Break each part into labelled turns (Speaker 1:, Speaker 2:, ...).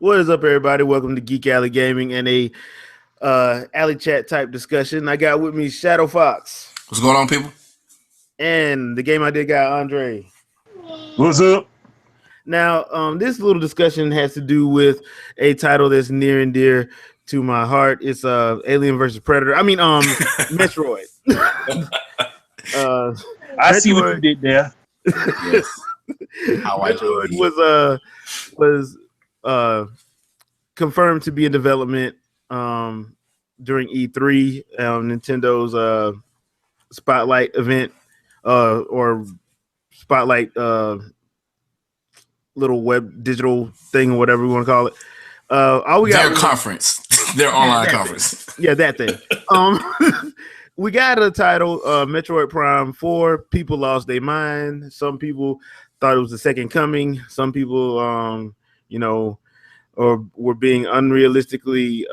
Speaker 1: What is up, everybody? Welcome to Geek Alley Gaming and a alley chat type discussion. I got with me Shadow Fox
Speaker 2: What's going on, people?
Speaker 1: and the game I did got Andre.
Speaker 3: What's up?
Speaker 1: Now, this little discussion has to do with a title that's near and dear to my heart. It's Alien versus Predator. I mean, Metroid.
Speaker 3: I see what you did there.
Speaker 2: Yes. How I
Speaker 1: Metroid
Speaker 2: love you.
Speaker 1: was confirmed to be in development during E3, Nintendo's Spotlight event or Spotlight little web digital thing or whatever we want to call it. All we got
Speaker 2: Their conference, their online conference.
Speaker 1: Yeah, that thing. We got a title, Metroid Prime 4. People lost their mind. Some people thought it was the second coming. Some people, or were being unrealistically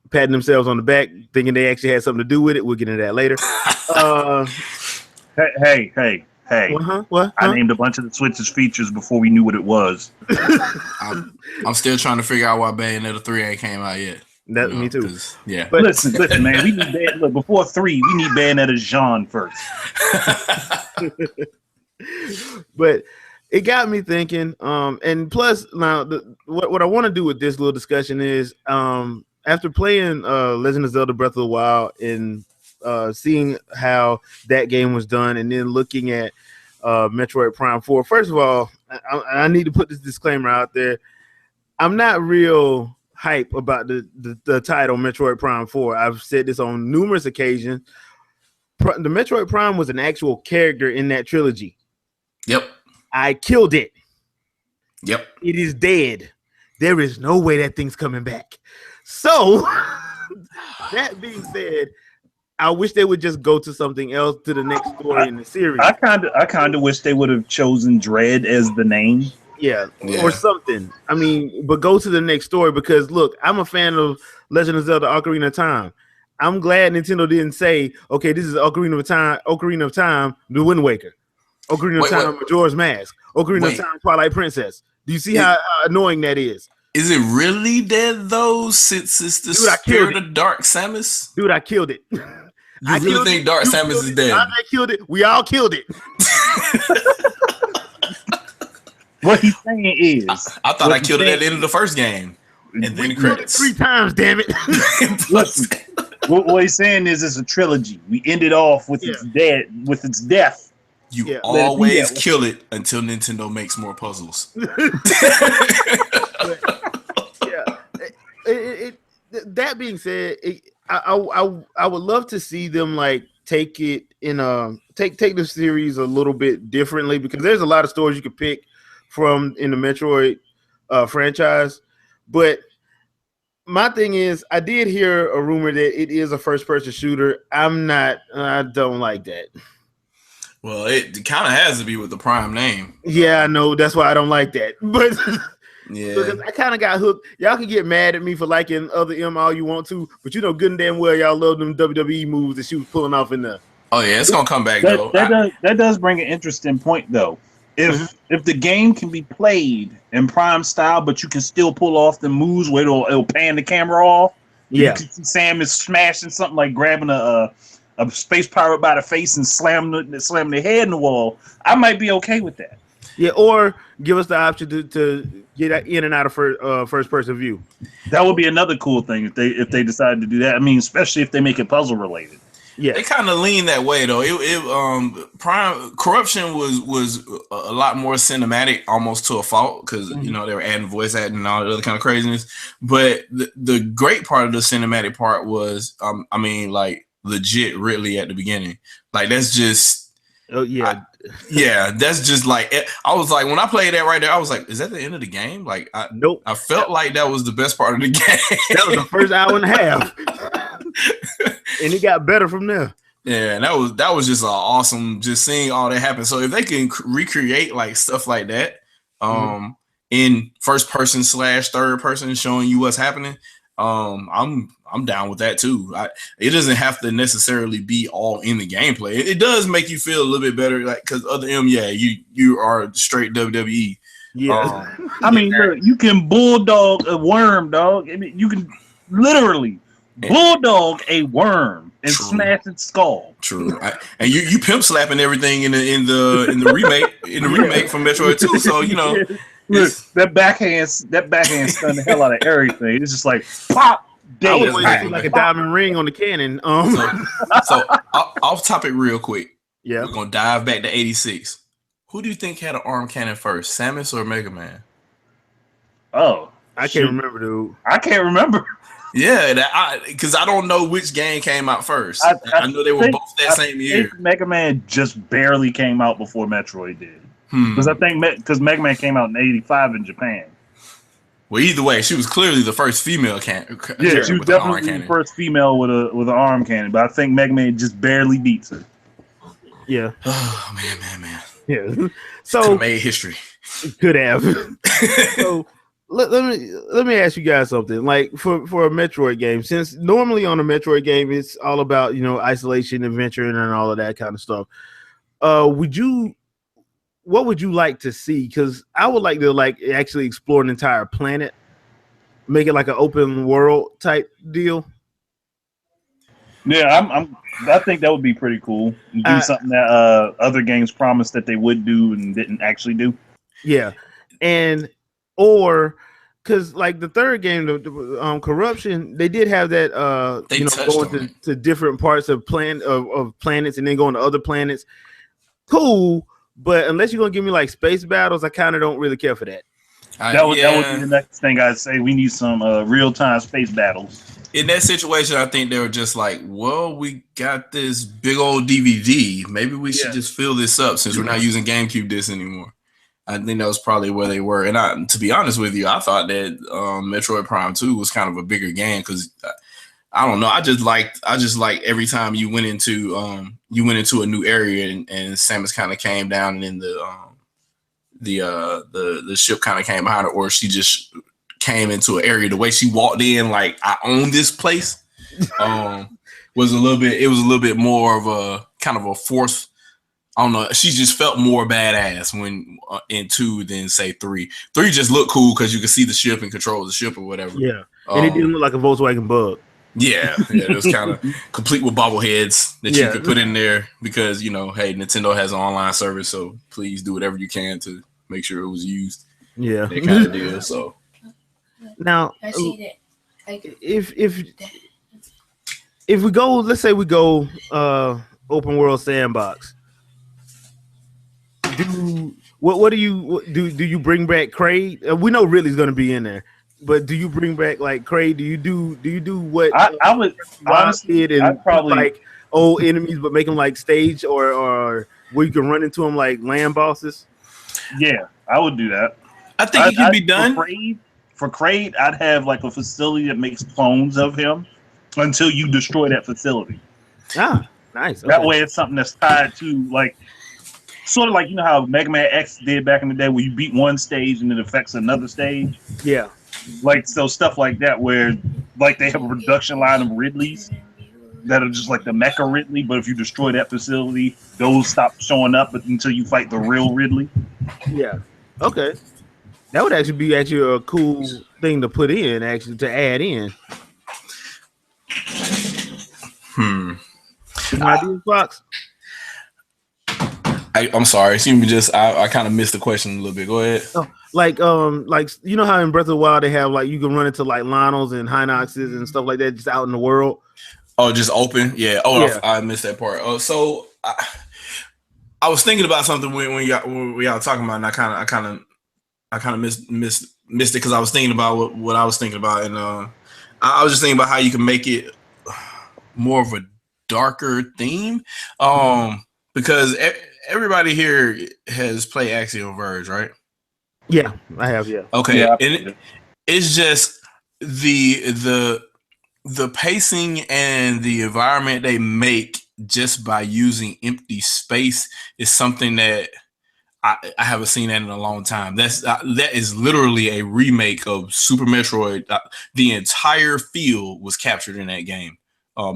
Speaker 1: patting themselves on the back, thinking they actually had something to do with it. We'll get into that later.
Speaker 3: Hey.
Speaker 1: What?
Speaker 3: I named a bunch of the Switch's features before we knew what it was.
Speaker 2: I'm still trying to figure out why Bayonetta 3 ain't came out yet.
Speaker 1: Me too.
Speaker 2: Yeah.
Speaker 1: But
Speaker 3: Listen, man. We need look before 3. We need Bayonetta Jean first.
Speaker 1: But it got me thinking. And plus, now what I want to do with this little discussion is, after playing Legend of Zelda: Breath of the Wild and seeing how that game was done, and then looking at Metroid Prime 4. First of all, I need to put this disclaimer out there. I'm not real hype about the title Metroid Prime 4. I've said this on numerous occasions. The Metroid Prime was an actual character in that trilogy.
Speaker 2: Yep.
Speaker 1: I killed it.
Speaker 2: Yep.
Speaker 1: It is dead. There is no way that thing's coming back. So, that being said, I wish they would just go to something else, to the next story in the series.
Speaker 3: I kind of wish they would have chosen Dread as the name.
Speaker 1: Yeah, or something. I mean, but go to the next story, because look, I'm a fan of Legend of Zelda: Ocarina of Time. I'm glad Nintendo didn't say, okay, this is Ocarina of Time, The Wind Waker, Ocarina of Time, Majora's Mask, Ocarina of Time, Twilight Princess. Do you see how annoying that is?
Speaker 2: Is it really dead though? Since it's the spirit of Dark Samus?
Speaker 1: Dude, I killed it.
Speaker 2: You really think Dark Samus is dead?
Speaker 1: I killed it. We all killed it.
Speaker 3: What he's saying is,
Speaker 2: I thought I killed it at the end of the first game, and then the credits
Speaker 1: 3 times. Damn it!
Speaker 3: Listen, what he's saying is, it's a trilogy. We ended off with its death.
Speaker 2: You always kill it until Nintendo makes more puzzles.
Speaker 1: That being said, I would love to see them like take it in take the series a little bit differently, because there's a lot of stories you could pick from in the Metroid franchise. But my thing is, I did hear a rumor that it is a first-person shooter. I don't like that.
Speaker 2: Well, it kind of has to be with the Prime name.
Speaker 1: Yeah, I know. That's why I don't like that. But
Speaker 2: yeah,
Speaker 1: because I kind of got hooked. Y'all can get mad at me for liking other M all you want to, but you know good and damn well y'all love them WWE moves that she was pulling off in there.
Speaker 2: Oh yeah, it's gonna come back though.
Speaker 3: That does bring an interesting point though. If the game can be played in Prime style, but you can still pull off the moves where it'll pan the camera off.
Speaker 1: Yeah,
Speaker 3: you can see Sam is smashing something, like grabbing a space pirate by the face and slamming their head in the wall. I might be okay with that.
Speaker 1: Yeah, or give us the option to get in and out of first person view.
Speaker 3: That would be another cool thing if they decide to do that. I mean, especially if they make it puzzle related.
Speaker 1: Yeah,
Speaker 2: they kind of lean that way though. Prime Corruption was a lot more cinematic, almost to a fault, because you know they were adding voice acting and all that other kind of craziness. But the great part of the cinematic part was, I mean, like legit Ridley at the beginning. Like that's just, that's just like, I was like, when I played that right there, I was like, is that the end of the game? Like,
Speaker 1: nope.
Speaker 2: I felt like that was the best part of the game.
Speaker 1: That was the first hour and a half. And it got better from there.
Speaker 2: Yeah, and that was just awesome, just seeing all that happen. So if they can recreate like stuff like that, in first person / third person, showing you what's happening, I'm down with that too. It doesn't have to necessarily be all in the gameplay. It does make you feel a little bit better, like because other you are straight WWE.
Speaker 1: Yeah.
Speaker 3: I mean, look, you can bulldog a worm, dog. I mean, you can literally bulldog a worm and
Speaker 2: True.
Speaker 3: smash its skull.
Speaker 2: True, and you pimp slapping everything in the remake from Metroid 2. So you know,
Speaker 3: Look, that backhand stunned the hell out of everything. It's just like pop.
Speaker 1: I was
Speaker 3: Dead.
Speaker 1: waiting to see like a diamond ring on the cannon.
Speaker 2: So off topic real quick.
Speaker 1: Yeah.
Speaker 2: We're gonna dive back to '86. Who do you think had an arm cannon first, Samus or Mega Man?
Speaker 3: Oh,
Speaker 1: I can't remember, dude.
Speaker 3: I can't remember.
Speaker 2: Yeah, because I don't know which game came out first. I know they were both that same year.
Speaker 3: Mega Man just barely came out before Metroid did. Because I think Mega Man came out in '85 in Japan.
Speaker 2: Well, either way, she was clearly the first female cannon.
Speaker 3: Yeah, she was definitely the first female with an arm cannon. But I think Mega Man just barely beats her.
Speaker 1: Yeah.
Speaker 2: Oh man.
Speaker 1: Yeah. So
Speaker 2: made history.
Speaker 1: Could have. So let me ask you guys something. Like for a Metroid game, since normally on a Metroid game it's all about, you know, isolation, adventure, and all of that kind of stuff. What would you like to see? Because I would like to actually explore an entire planet, make it like an open world type deal.
Speaker 3: Yeah, I think that would be pretty cool. Do something that other games promised that they would do and didn't actually do.
Speaker 1: Yeah, or because like the third game, the Corruption, they did have that. Going to different parts of planets and then going to other planets. Cool, but unless you're gonna give me like space battles, I kind of don't really care for that.
Speaker 3: That would be the next thing I'd say. We need some real time space battles.
Speaker 2: In that situation, I think they were just like, well, we got this big old DVD. Maybe we should just fill this up since we're not using GameCube discs anymore. I think that was probably where they were. And to be honest with you, I thought that Metroid Prime 2 was kind of a bigger game because I don't know. I just like every time you went into a new area and Samus kind of came down and then the ship kind of came behind her, or she just came into an area. The way she walked in, like, I own this place, was a little bit more of a kind of a force. I don't know. She just felt more badass when in 2 than say 3. 3 just looked cool because you could see the ship and control the ship or whatever.
Speaker 1: Yeah, and it didn't look like a Volkswagen Bug.
Speaker 2: Yeah, it was kind of complete with bobbleheads that you could put in there because, you know, hey, Nintendo has an online service, so please do whatever you can to make sure it was used.
Speaker 1: Yeah,
Speaker 2: that kind of deal. So
Speaker 1: now, if we go, let's say we go open world sandbox. What do you bring back Kraid? We know Ridley's going to be in there, but do you bring back like Kraid? Do you do what
Speaker 3: I would honestly
Speaker 1: did and probably like old enemies, but make them like stage or where you can run into them like land bosses?
Speaker 3: Yeah, I would do that.
Speaker 2: I think it can be done.
Speaker 3: For Kraid, I'd have like a facility that makes clones of him until you destroy that facility.
Speaker 1: Ah, nice.
Speaker 3: That way, it's something that's tied to like. Sort of like, you know how Mega Man X did back in the day where you beat one stage and it affects another stage?
Speaker 1: Yeah.
Speaker 3: Like, so stuff like that where, like, they have a production line of Ridleys that are just like the Mecha Ridley, but if you destroy that facility, those stop showing up until you fight the real Ridley.
Speaker 1: Yeah. Okay. That would actually be a cool thing to put in, actually, to add in. Ideas, Fox?
Speaker 2: I'm sorry. I kind of missed the question a little bit. Go ahead.
Speaker 1: Oh, like you know how in Breath of the Wild they have like you can run into like Lionels and Hinoxes and stuff like that just out in the world.
Speaker 2: Oh, just open. Yeah. Oh, yeah. I missed that part. Oh, so I was thinking about something when y'all talking about, and I kind of missed it because I was thinking about what I was thinking about, and I was just thinking about how you can make it more of a darker theme, because everybody here has played Axiom Verge, right?
Speaker 1: Yeah, I have. Yeah.
Speaker 2: Okay,
Speaker 3: yeah,
Speaker 2: and it's just the pacing and the environment they make just by using empty space is something that I haven't seen that in a long time. That is literally a remake of Super Metroid. The entire field was captured in that game.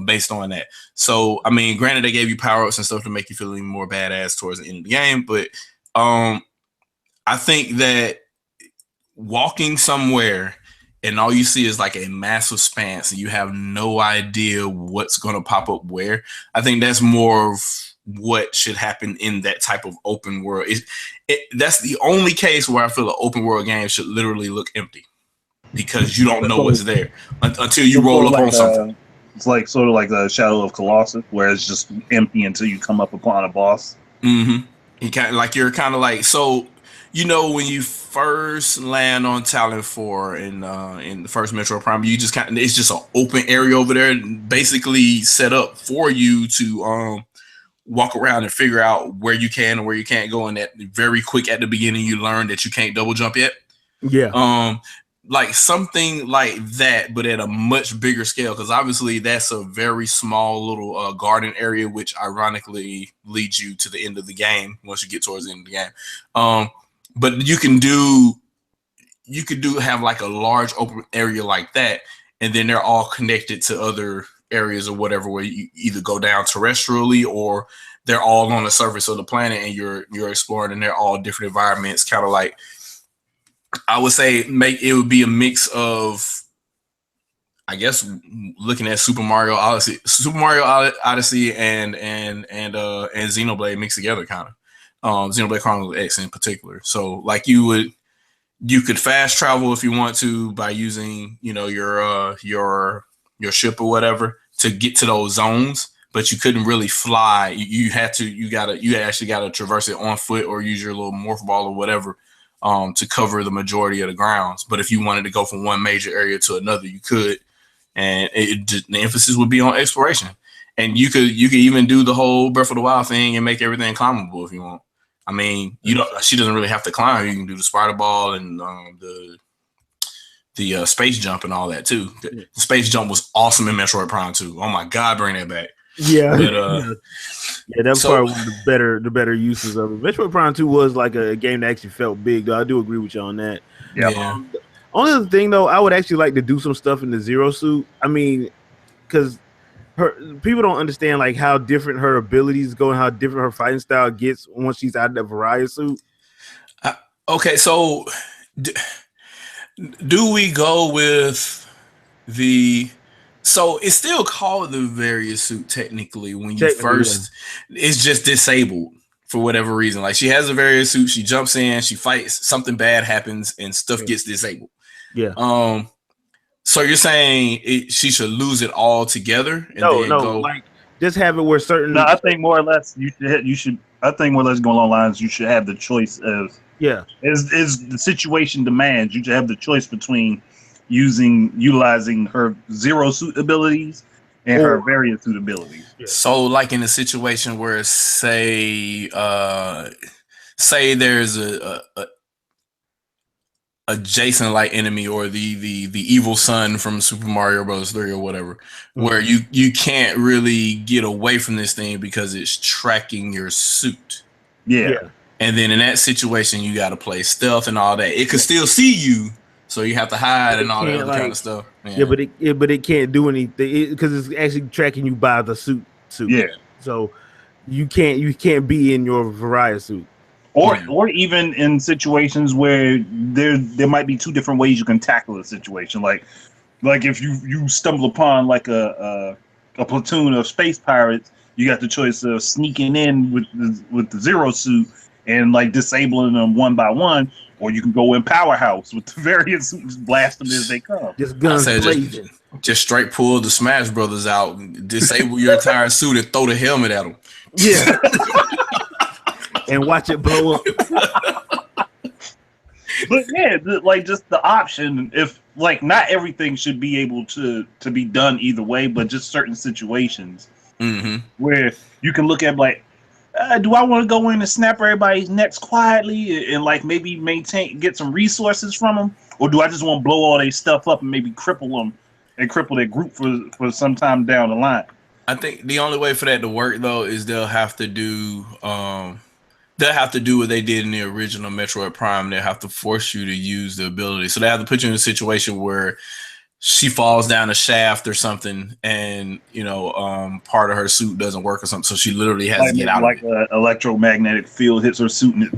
Speaker 2: Based on that. So, I mean, granted, they gave you power-ups and stuff to make you feel even more badass towards the end of the game, but I think that walking somewhere and all you see is like a massive expanse and you have no idea what's going to pop up where. I think that's more of what should happen in that type of open world. That's the only case where I feel an open world game should literally look empty because you don't know what's there until you roll up on something.
Speaker 3: It's like sort of like the Shadow of Colossus, where it's just empty until you come up upon a boss.
Speaker 2: Mm-hmm. You're kind of like, so you know, when you first land on Talon 4 in the first Metroid Prime, you just it's just an open area over there, basically set up for you to walk around and figure out where you can and where you can't go. And that very quick at the beginning, you learn that you can't double jump yet.
Speaker 1: Yeah.
Speaker 2: Like something like that, but at a much bigger scale, because obviously that's a very small little garden area, which ironically leads you to the end of the game once you get towards the end of the game. But you could have like a large open area like that, and then they're all connected to other areas or whatever, where you either go down terrestrially or they're all on the surface of the planet and you're exploring, and they're all different environments, kind of like, I would say it would be a mix of, I guess, looking at Super Mario Odyssey and Xenoblade mixed together, kind of. Xenoblade Chronicles X in particular. So like you could fast travel if you want to by using, you know, your ship or whatever to get to those zones, but you couldn't really fly. You actually gotta traverse it on foot or use your little morph ball or whatever. To cover the majority of the grounds. But if you wanted to go from one major area to another, you could. And the emphasis would be on exploration. And you could even do the whole Breath of the Wild thing and make everything climbable if you want. I mean, she doesn't really have to climb. You can do the spider ball and the space jump and all that too. The space jump was awesome in Metroid Prime 2. Oh my God, bring that back.
Speaker 1: Yeah, but, that was probably one of the better uses of it. Metroid Prime 2 was like a game that actually felt big, though. I do agree with you on that.
Speaker 2: Yeah.
Speaker 1: Only other thing, though, I would actually like to do some stuff in the Zero suit. I mean, because people don't understand like how different her abilities go and how different her fighting style gets once she's out of the Variety suit.
Speaker 2: Okay, so do we go with the? So it's still called the Various suit technically when you first. Yeah. It's just disabled for whatever reason. Like she has a Various suit, she jumps in, she fights, something bad happens, and stuff gets disabled.
Speaker 1: Yeah.
Speaker 2: So you're saying she should lose it all together? And
Speaker 1: no. Like just have it where certain.
Speaker 3: No, I think more or less you should. I think more or less going along lines. You should have the choice of.
Speaker 1: Yeah.
Speaker 3: As the situation demands, you should have the choice between utilizing her Zero suit abilities and her Various suit abilities.
Speaker 2: Yeah. So like in a situation where say there's a Jason like enemy or the evil son from Super Mario Bros. 3 or whatever, where you can't really get away from this thing because it's tracking your suit.
Speaker 3: Yeah.
Speaker 2: And then in that situation you gotta play stealth and all that. It could still see you. So you have to hide and all that other kind of stuff.
Speaker 1: Yeah, but it can't do anything because it's actually tracking you by the suit.
Speaker 3: Yeah.
Speaker 1: So you can't be in your Variety suit.
Speaker 3: Or even in situations where there might be two different ways you can tackle a situation. Like if you stumble upon like a platoon of space pirates, you got the choice of sneaking in with the Zero suit and like disabling them one by one. Or you can go in Powerhouse with the Various suits, blast them as they come.
Speaker 1: Just guns blazing.
Speaker 2: Just straight pull the Smash Brothers out, disable your entire suit, and throw the helmet at them.
Speaker 1: Yeah, and watch it blow up.
Speaker 3: But yeah, like just the option. If like not everything should be able to be done either way, but just certain situations where you can look at like. Do I want to go in and snap everybody's necks quietly and like maybe get some resources from them, or do I just want to blow all their stuff up and maybe cripple them and cripple their group for some time down the line?
Speaker 2: I think the only way for that to work though is they'll have to do what they did in the original Metroid Prime. They'll have to force you to use the ability, so they have to put you in a situation where she falls down a shaft or something, and part of her suit doesn't work or something, so she literally has to get out.
Speaker 3: Like an electromagnetic field hits her suit and it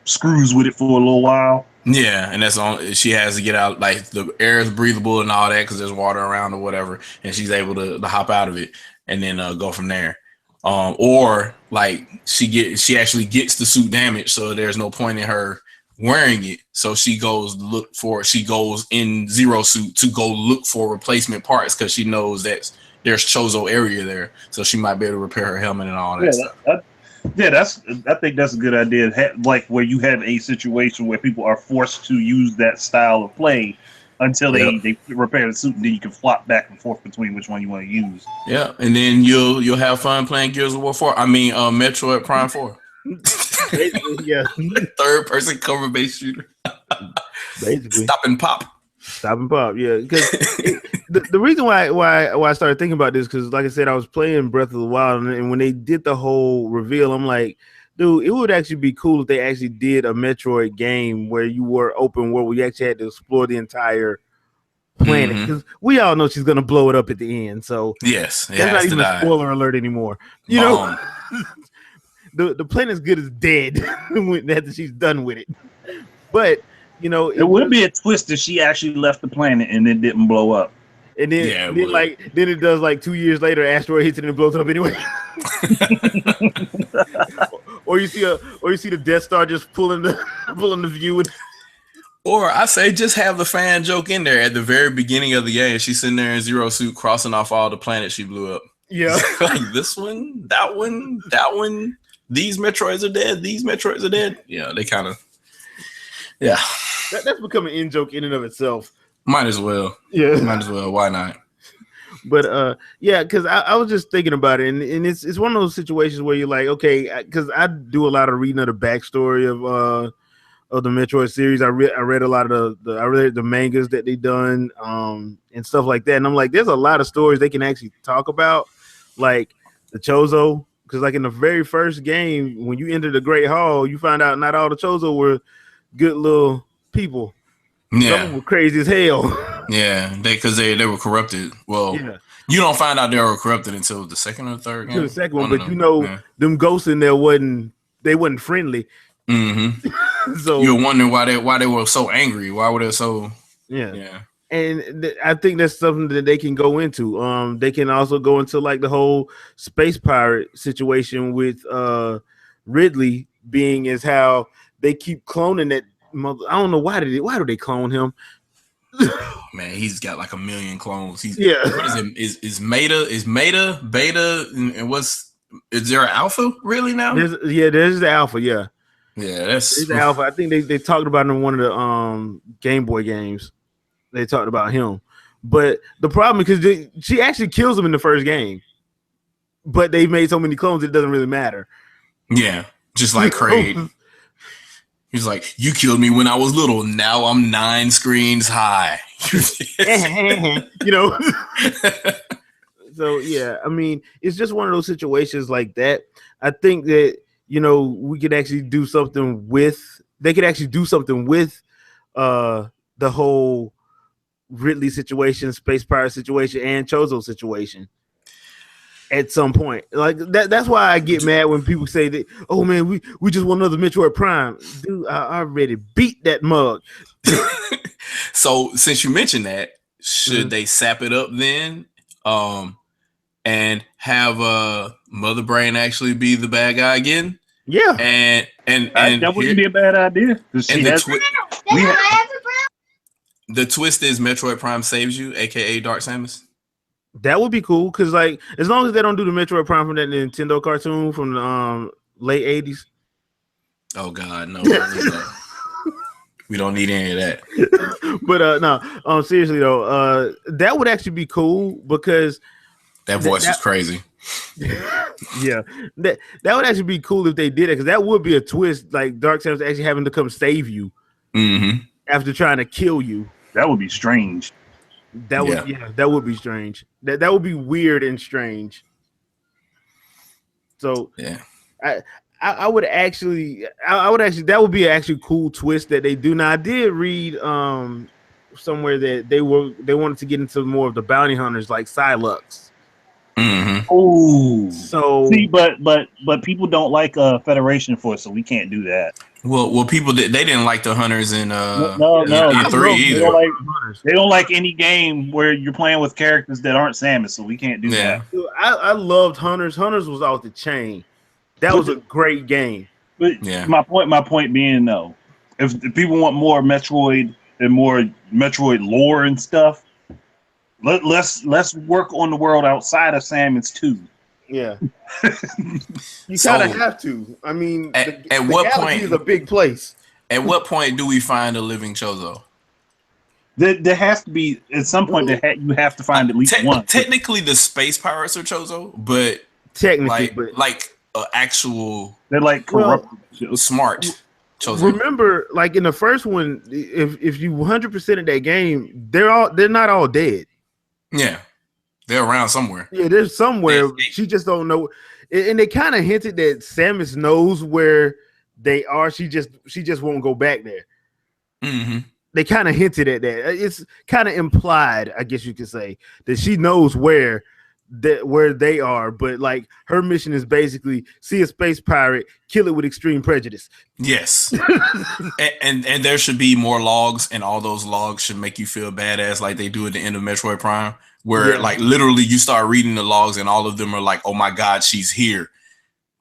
Speaker 3: screws with it for a little while.
Speaker 2: Yeah, and that's on. She has to get out, like the air is breathable and all that because there's water around or whatever, and she's able to hop out of it and then go from there. Or like she actually gets the suit damaged, so there's no point in her wearing it. So she goes in Zero suit to go look for replacement parts because she knows that there's Chozo area there, so she might be able to repair her helmet and all that stuff.
Speaker 3: I think that's a good idea. Like where you have a situation where people are forced to use that style of play until they repair the suit, and then you can flop back and forth between which one you want to use.
Speaker 2: Yeah, and then you'll have fun playing Gears of War 4. I mean, Metroid Prime 4.
Speaker 1: Yeah,
Speaker 2: third person cover based shooter.
Speaker 1: Basically,
Speaker 2: Stop and pop.
Speaker 1: Yeah, because the reason why I started thinking about this, because like I said, I was playing Breath of the Wild, and when they did the whole reveal, I'm like, dude, it would actually be cool if they actually did a Metroid game where you were open world, where you actually had to explore the entire planet, because we all know she's gonna blow it up at the end. So
Speaker 2: yes,
Speaker 1: that's not even a spoiler alert anymore. You know, the planet's good as dead after she's done with it. But you know,
Speaker 3: it would be a twist if she actually left the planet and it didn't blow up.
Speaker 1: And then, then it does like 2 years later, asteroid hits it and it blows up anyway. or you see the Death Star just pulling the view.
Speaker 2: Or I say just have the fan joke in there at the very beginning of the game. She's sitting there in Zero suit, crossing off all the planets she blew up.
Speaker 1: Yeah,
Speaker 2: like this one, that one, that one. These Metroids are dead. These Metroids are dead. Yeah, they kind of. Yeah,
Speaker 1: that's become an in joke in and of itself.
Speaker 2: Might as well.
Speaker 1: Yeah,
Speaker 2: might as well. Why not?
Speaker 1: But yeah, because I was just thinking about it, and it's one of those situations where you're like, okay, because I do a lot of reading of the backstory of the Metroid series. I read a lot of the mangas that they done and stuff like that, and I'm like, there's a lot of stories they can actually talk about, like the Chozo, because like in the very first game, when you enter the Great Hall, you find out not all the Chozo were good little people.
Speaker 2: Yeah,
Speaker 1: some were crazy as hell.
Speaker 2: Yeah, because they were corrupted. Well, you don't find out they were corrupted until the second or third game.
Speaker 1: The second one, but you know, them ghosts in there wasn't friendly.
Speaker 2: Mm-hmm.
Speaker 1: So
Speaker 2: you're wondering why they were so angry. Why were they so?
Speaker 1: Yeah. And I think that's something that they can go into. They can also go into like the whole space pirate situation with Ridley, being as how they keep cloning that mother. I don't know why do they clone him?
Speaker 2: Man, he's got like a million clones. What is it? Is Meta, Beta, and is there an Alpha really now?
Speaker 1: There's the Alpha. Yeah,
Speaker 2: that's
Speaker 1: the Alpha. I think they talked about it in one of the Game Boy games. They talked about him, but the problem is because she actually kills him in the first game, but they made so many clones it doesn't really matter.
Speaker 2: Yeah, just like Kraid. He's like, you killed me when I was little. Now I'm 9 screens high.
Speaker 1: You know. So yeah, I mean, it's just one of those situations like that. I think that we could actually do something with. They could actually do something with the whole Ridley situation, Space Pirate situation, and Chozo situation. At some point, like that's why I get mad when people say that, oh man, we just want another Metroid Prime. Dude, I already beat that mug.
Speaker 2: So since you mentioned that, should they sap it up then and have Mother Brain actually be the bad guy again?
Speaker 1: Yeah.
Speaker 2: And
Speaker 3: that wouldn't be a bad idea.
Speaker 2: The twist is Metroid Prime saves you, aka Dark Samus.
Speaker 1: That would be cool, because like as long as they don't do the Metroid Prime from that Nintendo cartoon from the late 80s.
Speaker 2: Oh God, no. We don't need any of
Speaker 1: that. But no, seriously though, that would actually be cool, because
Speaker 2: that voice is crazy.
Speaker 1: Yeah, that would actually be cool if they did it, because that would be a twist, like Dark Samus actually having to come save you after trying to kill you.
Speaker 3: That would be strange.
Speaker 1: That would be strange. That would be weird and strange. So I would actually that would be an actually cool twist that they do. Now I did read somewhere that they wanted to get into more of the bounty hunters like Psylux.
Speaker 3: Oh,
Speaker 1: so
Speaker 3: see, but people don't like Federation Force, so we can't do that.
Speaker 2: Well, people they didn't like the hunters
Speaker 3: No.
Speaker 2: in three either.
Speaker 3: They don't like any game where you're playing with characters that aren't Samus, so we can't do
Speaker 2: Yeah.
Speaker 3: that.
Speaker 1: Dude, I loved Hunters. Hunters was off the chain. That was a great game.
Speaker 3: But
Speaker 2: Yeah.
Speaker 3: my point being though, if people want more Metroid and more Metroid lore and stuff, let's work on the world outside of Samus too.
Speaker 1: Yeah, you
Speaker 2: So,
Speaker 1: kind of have to. I mean,
Speaker 2: at
Speaker 1: the
Speaker 2: what
Speaker 1: galaxy
Speaker 2: point-
Speaker 1: is a big place.
Speaker 2: At what point do we find a living Chozo?
Speaker 3: There has to be at some point you have to find at least one.
Speaker 2: Technically, the space pirates are Chozo, but
Speaker 1: Technically, but
Speaker 2: like actual
Speaker 3: They're like corrupt.
Speaker 2: smart Chozo.
Speaker 1: remember, like in the first one, if you 100% of that game, they're not all dead.
Speaker 2: Yeah, they're around somewhere.
Speaker 1: Yeah, there's somewhere.
Speaker 2: They-
Speaker 1: She just don't know. And they kind of hinted that Samus knows where they are. She just won't go back there.
Speaker 2: Mm-hmm.
Speaker 1: They kind of hinted at that. It's kind of implied, I guess you could say, that she knows where they are, but like her mission is basically see a space pirate, kill it with extreme prejudice.
Speaker 2: Yes, and there should be more logs, and all those logs should make you feel badass, like they do at the end of Metroid Prime, where like literally you start reading the logs, and all of them are like, "Oh my God, she's here!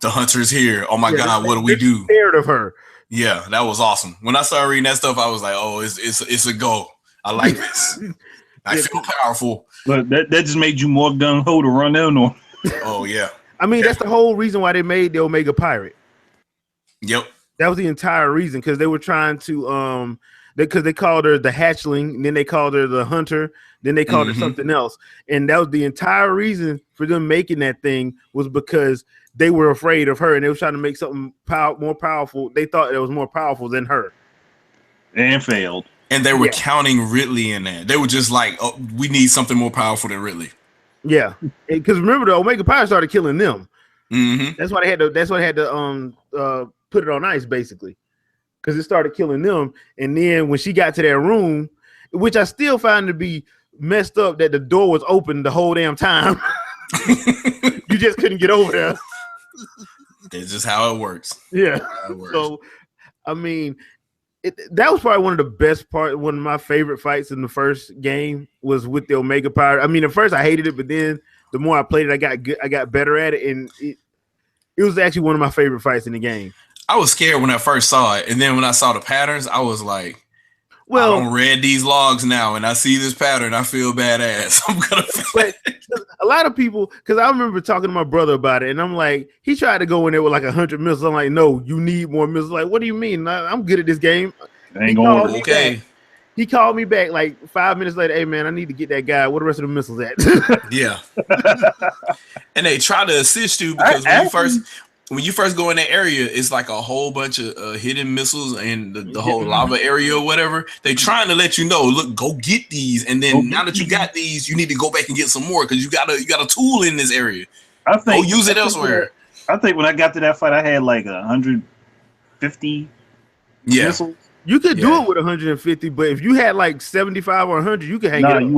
Speaker 2: The hunter's here! Oh my God, what do we do?"
Speaker 1: Scared of her.
Speaker 2: Yeah, that was awesome. When I started reading that stuff, I was like, "Oh, it's a go. I like this. I feel powerful."
Speaker 3: But that just made you more gung ho to run in on.
Speaker 2: Oh yeah.
Speaker 1: I mean, that's the whole reason why they made the Omega Pirate.
Speaker 2: Yep.
Speaker 1: That was the entire reason, because they were trying to because they called her the hatchling, and then they called her the hunter, then they called her something else, and that was the entire reason for them making that thing, was because they were afraid of her, and they were trying to make something more powerful. They thought it was more powerful than her,
Speaker 3: and failed.
Speaker 2: And they were counting Ridley in there. They were just like, "Oh, we need something more powerful than Ridley."
Speaker 1: Yeah, because remember the Omega Pirate started killing them.
Speaker 2: Mm-hmm.
Speaker 1: That's why they had to. That's why they had to put it on ice, basically, because it started killing them. And then when she got to that room, which I still find to be messed up, that the door was open the whole damn time. You just couldn't get over there.
Speaker 2: It's just how it works.
Speaker 1: Yeah.
Speaker 2: How it works.
Speaker 1: So, I mean, that was probably one of the best parts. One of my favorite fights in the first game was with the Omega Pirate. I mean, at first I hated it, but then the more I played it, I got better at it, and it was actually one of my favorite fights in the game.
Speaker 2: I was scared when I first saw it, and then when I saw the patterns, I was like,
Speaker 1: well,
Speaker 2: I don't read these logs now, and I see this pattern, I feel badass. I'm gonna.
Speaker 1: But a lot of people, because I remember talking to my brother about it, and I'm like, he tried to go in there with like 100 missiles. I'm like, no, you need more missiles. Like, what do you mean? I'm good at this game.
Speaker 3: Ain't going
Speaker 2: okay.
Speaker 1: He called me back like 5 minutes later. Hey man, I need to get that guy. Where the rest of the missiles at?
Speaker 2: Yeah. And they try to assist you because when you first go in that area, it's like a whole bunch of hidden missiles and the whole lava area or whatever. They trying to let you know, look, go get these, and then now that you got these, you need to go back and get some more because you got a tool in this area.
Speaker 3: I think
Speaker 2: go use it elsewhere.
Speaker 3: I think when I got to that fight, I had like 150 missiles.
Speaker 1: You could do it with 150, but if you had like 75 or 100, you could hang it up.
Speaker 3: You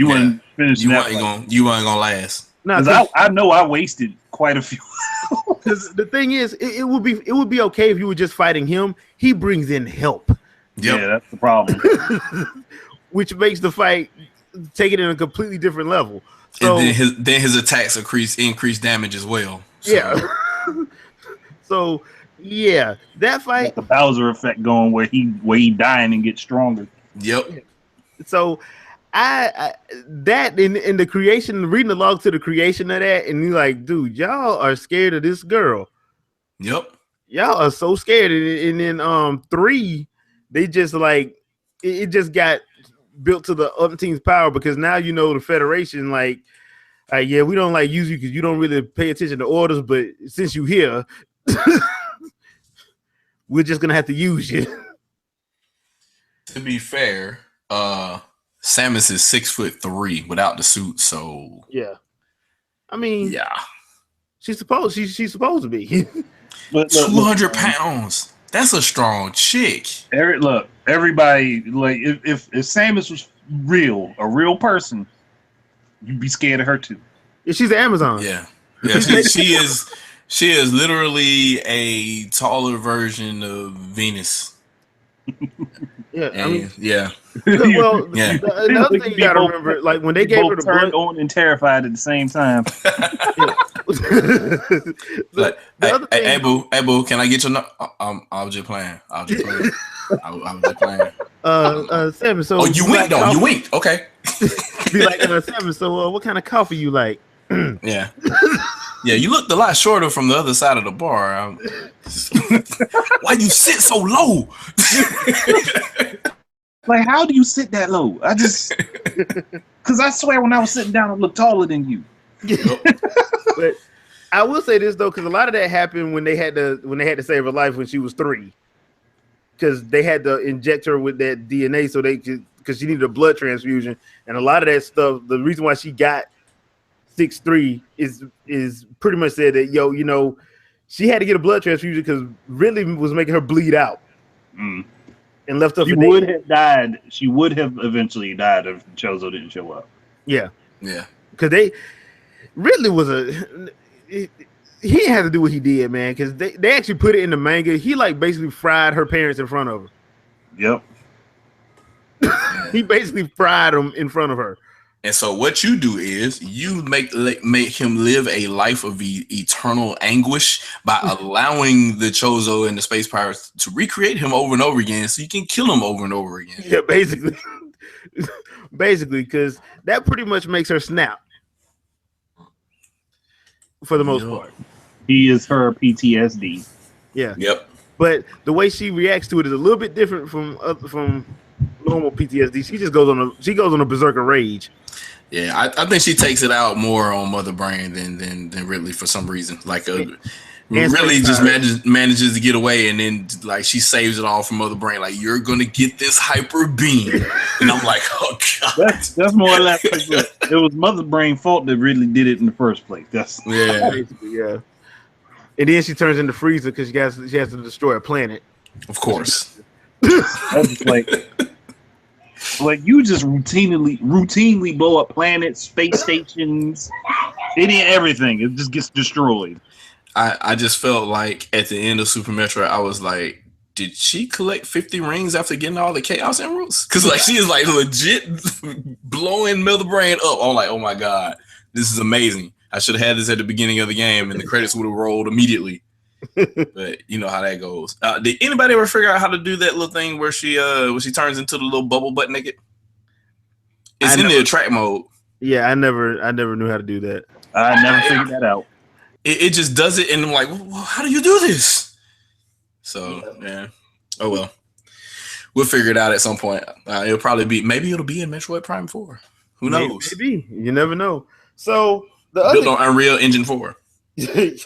Speaker 3: wouldn't finish that.
Speaker 2: You ain't gonna last.
Speaker 3: Because I know I wasted quite a few.
Speaker 1: Because the thing is, it would be okay if you were just fighting him. He brings in help.
Speaker 3: Yep. Yeah, that's the problem.
Speaker 1: Which makes the fight take it in a completely different level. So
Speaker 2: and then his attacks increase damage as well. So.
Speaker 1: Yeah. So yeah, that fight,
Speaker 3: the Bowser effect going where he dying and gets stronger.
Speaker 2: Yep.
Speaker 1: So I that in the creation, reading the log to the creation of that, and you're like, dude, y'all are scared of this girl.
Speaker 2: Yep.
Speaker 1: Y'all are so scared. And then 3, they just like it just got built to the umpteenth power, because now you know the Federation like yeah, we don't like use you because you don't really pay attention to orders, but since you here, we're just gonna have to use you.
Speaker 2: To be fair, Samus is 6'3" without the suit, so
Speaker 1: yeah. I mean,
Speaker 2: yeah,
Speaker 1: she's supposed to be.
Speaker 3: But
Speaker 2: 200 pounds. That's a strong chick.
Speaker 3: Everybody, like if Samus was a real person, you'd be scared of her too.
Speaker 1: Yeah, she's an Amazon.
Speaker 2: Yeah, she is. She is literally a taller version of Venus.
Speaker 1: Yeah,
Speaker 2: And,
Speaker 1: I mean,
Speaker 2: yeah.
Speaker 1: well,
Speaker 2: Yeah.
Speaker 1: the other thing you gotta remember, like when they gave her the
Speaker 3: turned
Speaker 1: blood,
Speaker 3: on and terrified at the same time.
Speaker 1: yeah.
Speaker 2: Like,
Speaker 1: the other thing,
Speaker 2: hey, boo, can I get your number? I was just playing. I was just playing. I was just playing.
Speaker 1: Sammy. So
Speaker 2: Oh, you winked though. You winked. Okay.
Speaker 1: Be like, Sammy. So, what kind of coffee you like?
Speaker 2: Yeah. Yeah, you looked a lot shorter from the other side of the bar. Why you sit so low?
Speaker 3: Like, how do you sit that low? Because I swear when I was sitting down, I looked taller than you.
Speaker 1: But I will say this though, because a lot of that happened when they had to save her life when she was 3, because they had to inject her with that DNA so they could, because she needed a blood transfusion, and a lot of that stuff. The reason why she got 6'3" is pretty much said that she had to get a blood transfusion because Ridley was making her bleed out and left her.
Speaker 3: She would have died. She would have eventually died if Chozo didn't show up.
Speaker 1: Yeah,
Speaker 2: because
Speaker 1: Ridley was he didn't have to do what he did, man, because they actually put it in the manga. He like basically fried her parents in front of her.
Speaker 3: Yep.
Speaker 1: He basically fried them in front of her.
Speaker 2: And so what you do is you make him live a life of eternal anguish by allowing the Chozo and the space pirates to recreate him over and over again, so you can kill him over and over again.
Speaker 1: Yeah, basically, because that pretty much makes her snap for the most part.
Speaker 3: He is her PTSD.
Speaker 1: Yeah.
Speaker 2: Yep.
Speaker 1: But the way she reacts to it is a little bit different from normal PTSD. She just goes on a berserker rage.
Speaker 2: Yeah, I think she takes it out more on Mother Brain than Ridley for some reason. Like Ridley just manages to get away, and then like she saves it all from Mother Brain. Like, you're gonna get this hyper beam, and I'm like, oh god.
Speaker 3: That's more or less. It was Mother Brain's fault that Ridley did it in the first place. That's
Speaker 1: basically, yeah. And then she turns into Frieza because she has to destroy a planet.
Speaker 2: Of course.
Speaker 3: That's like you just routinely blow up planets, space stations, everything. It just gets destroyed.
Speaker 2: I just felt like at the end of Super Metroid, I was like, did she collect 50 rings after getting all the Chaos Emeralds? Because like she is like legit blowing Mother Brain up. I'm like, oh my god, this is amazing. I should have had this at the beginning of the game, and the credits would have rolled immediately. But you know how that goes. Did anybody ever figure out how to do that little thing where she turns into the little bubble butt naked? It's in the attract mode.
Speaker 1: Yeah, I never knew how to do that.
Speaker 3: I never figured that out.
Speaker 2: It just does it, and I'm like, well, how do you do this? So yeah. Oh well. We'll figure it out at some point. It'll probably maybe it'll be in Metroid Prime 4. Who knows?
Speaker 1: Maybe. You never know. So
Speaker 2: built on Unreal Engine 4.
Speaker 1: The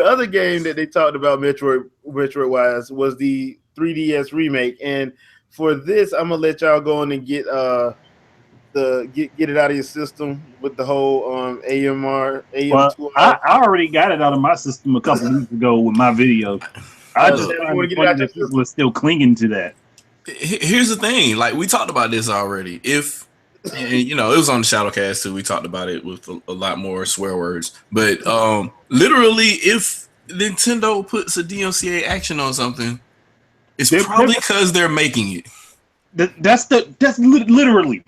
Speaker 1: other game that they talked about Metroid wise was the 3DS remake, and for this I'm gonna let y'all go in and get it out of your system with the whole AMR.
Speaker 3: Well, I already got it out of my system a couple weeks ago with my video. I just want to get it out that people are still clinging to that.
Speaker 2: Here's the thing, like we talked about this already. And it was on the Shadowcast too. We talked about it with a lot more swear words. But literally, if Nintendo puts a DMCA action on something, it's probably because they're making it.
Speaker 3: That's literally.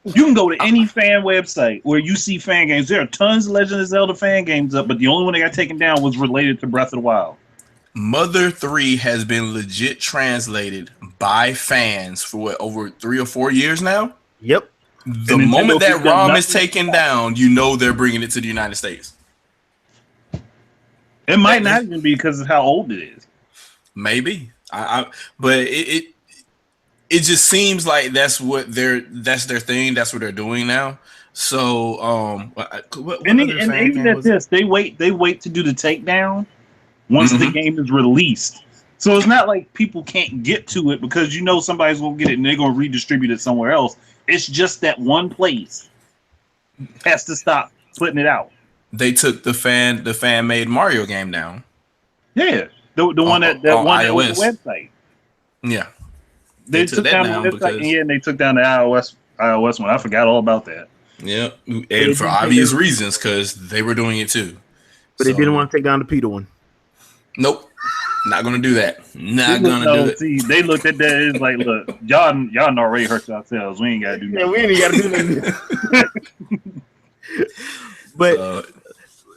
Speaker 3: You can go to any fan website where you see fan games. There are tons of Legend of Zelda fan games up, but the only one that got taken down was related to Breath of the Wild.
Speaker 2: Mother 3 has been legit translated by fans for over 3 or 4 years now.
Speaker 1: Yep.
Speaker 2: The moment that ROM is taken down, they're bringing it to the United States.
Speaker 3: It might not even be because of how old it is.
Speaker 2: Maybe, but it just seems like that's their thing. That's what they're doing now. So,
Speaker 3: even at this, they wait to do the takedown once the game is released. So it's not like people can't get to it because somebody's gonna get it and they're gonna redistribute it somewhere else. It's just that one place has to stop putting it out.
Speaker 2: They took the fan made Mario game down.
Speaker 3: Yeah, the one that won the website.
Speaker 2: Yeah,
Speaker 3: they took down the website, and they took down the iOS one. I forgot all about that.
Speaker 2: Yep, and for obvious reasons, because they were doing it too.
Speaker 1: But they didn't want to take down the Peter one.
Speaker 2: Nope, not gonna do that. Not gonna do it.
Speaker 3: See, they looked at that. It's like, look, y'all already hurt yourselves. We ain't gotta do nothing.
Speaker 1: Yeah, we ain't gotta do nothing. But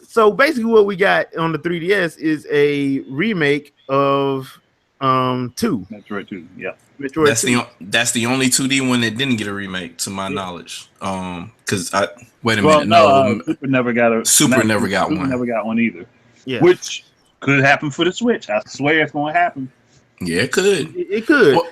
Speaker 1: so basically, what we got on the 3DS is a remake of 2.
Speaker 3: Metroid 2. Yeah.
Speaker 1: Metroid
Speaker 2: that's the only 2D one that didn't get a remake, to my knowledge. Because wait a minute,
Speaker 3: Super never got one.
Speaker 2: Super never got
Speaker 3: one either.
Speaker 1: Yeah,
Speaker 3: which could happen for the Switch. I swear it's going to happen.
Speaker 2: Yeah, it could.
Speaker 1: It could.
Speaker 2: Well,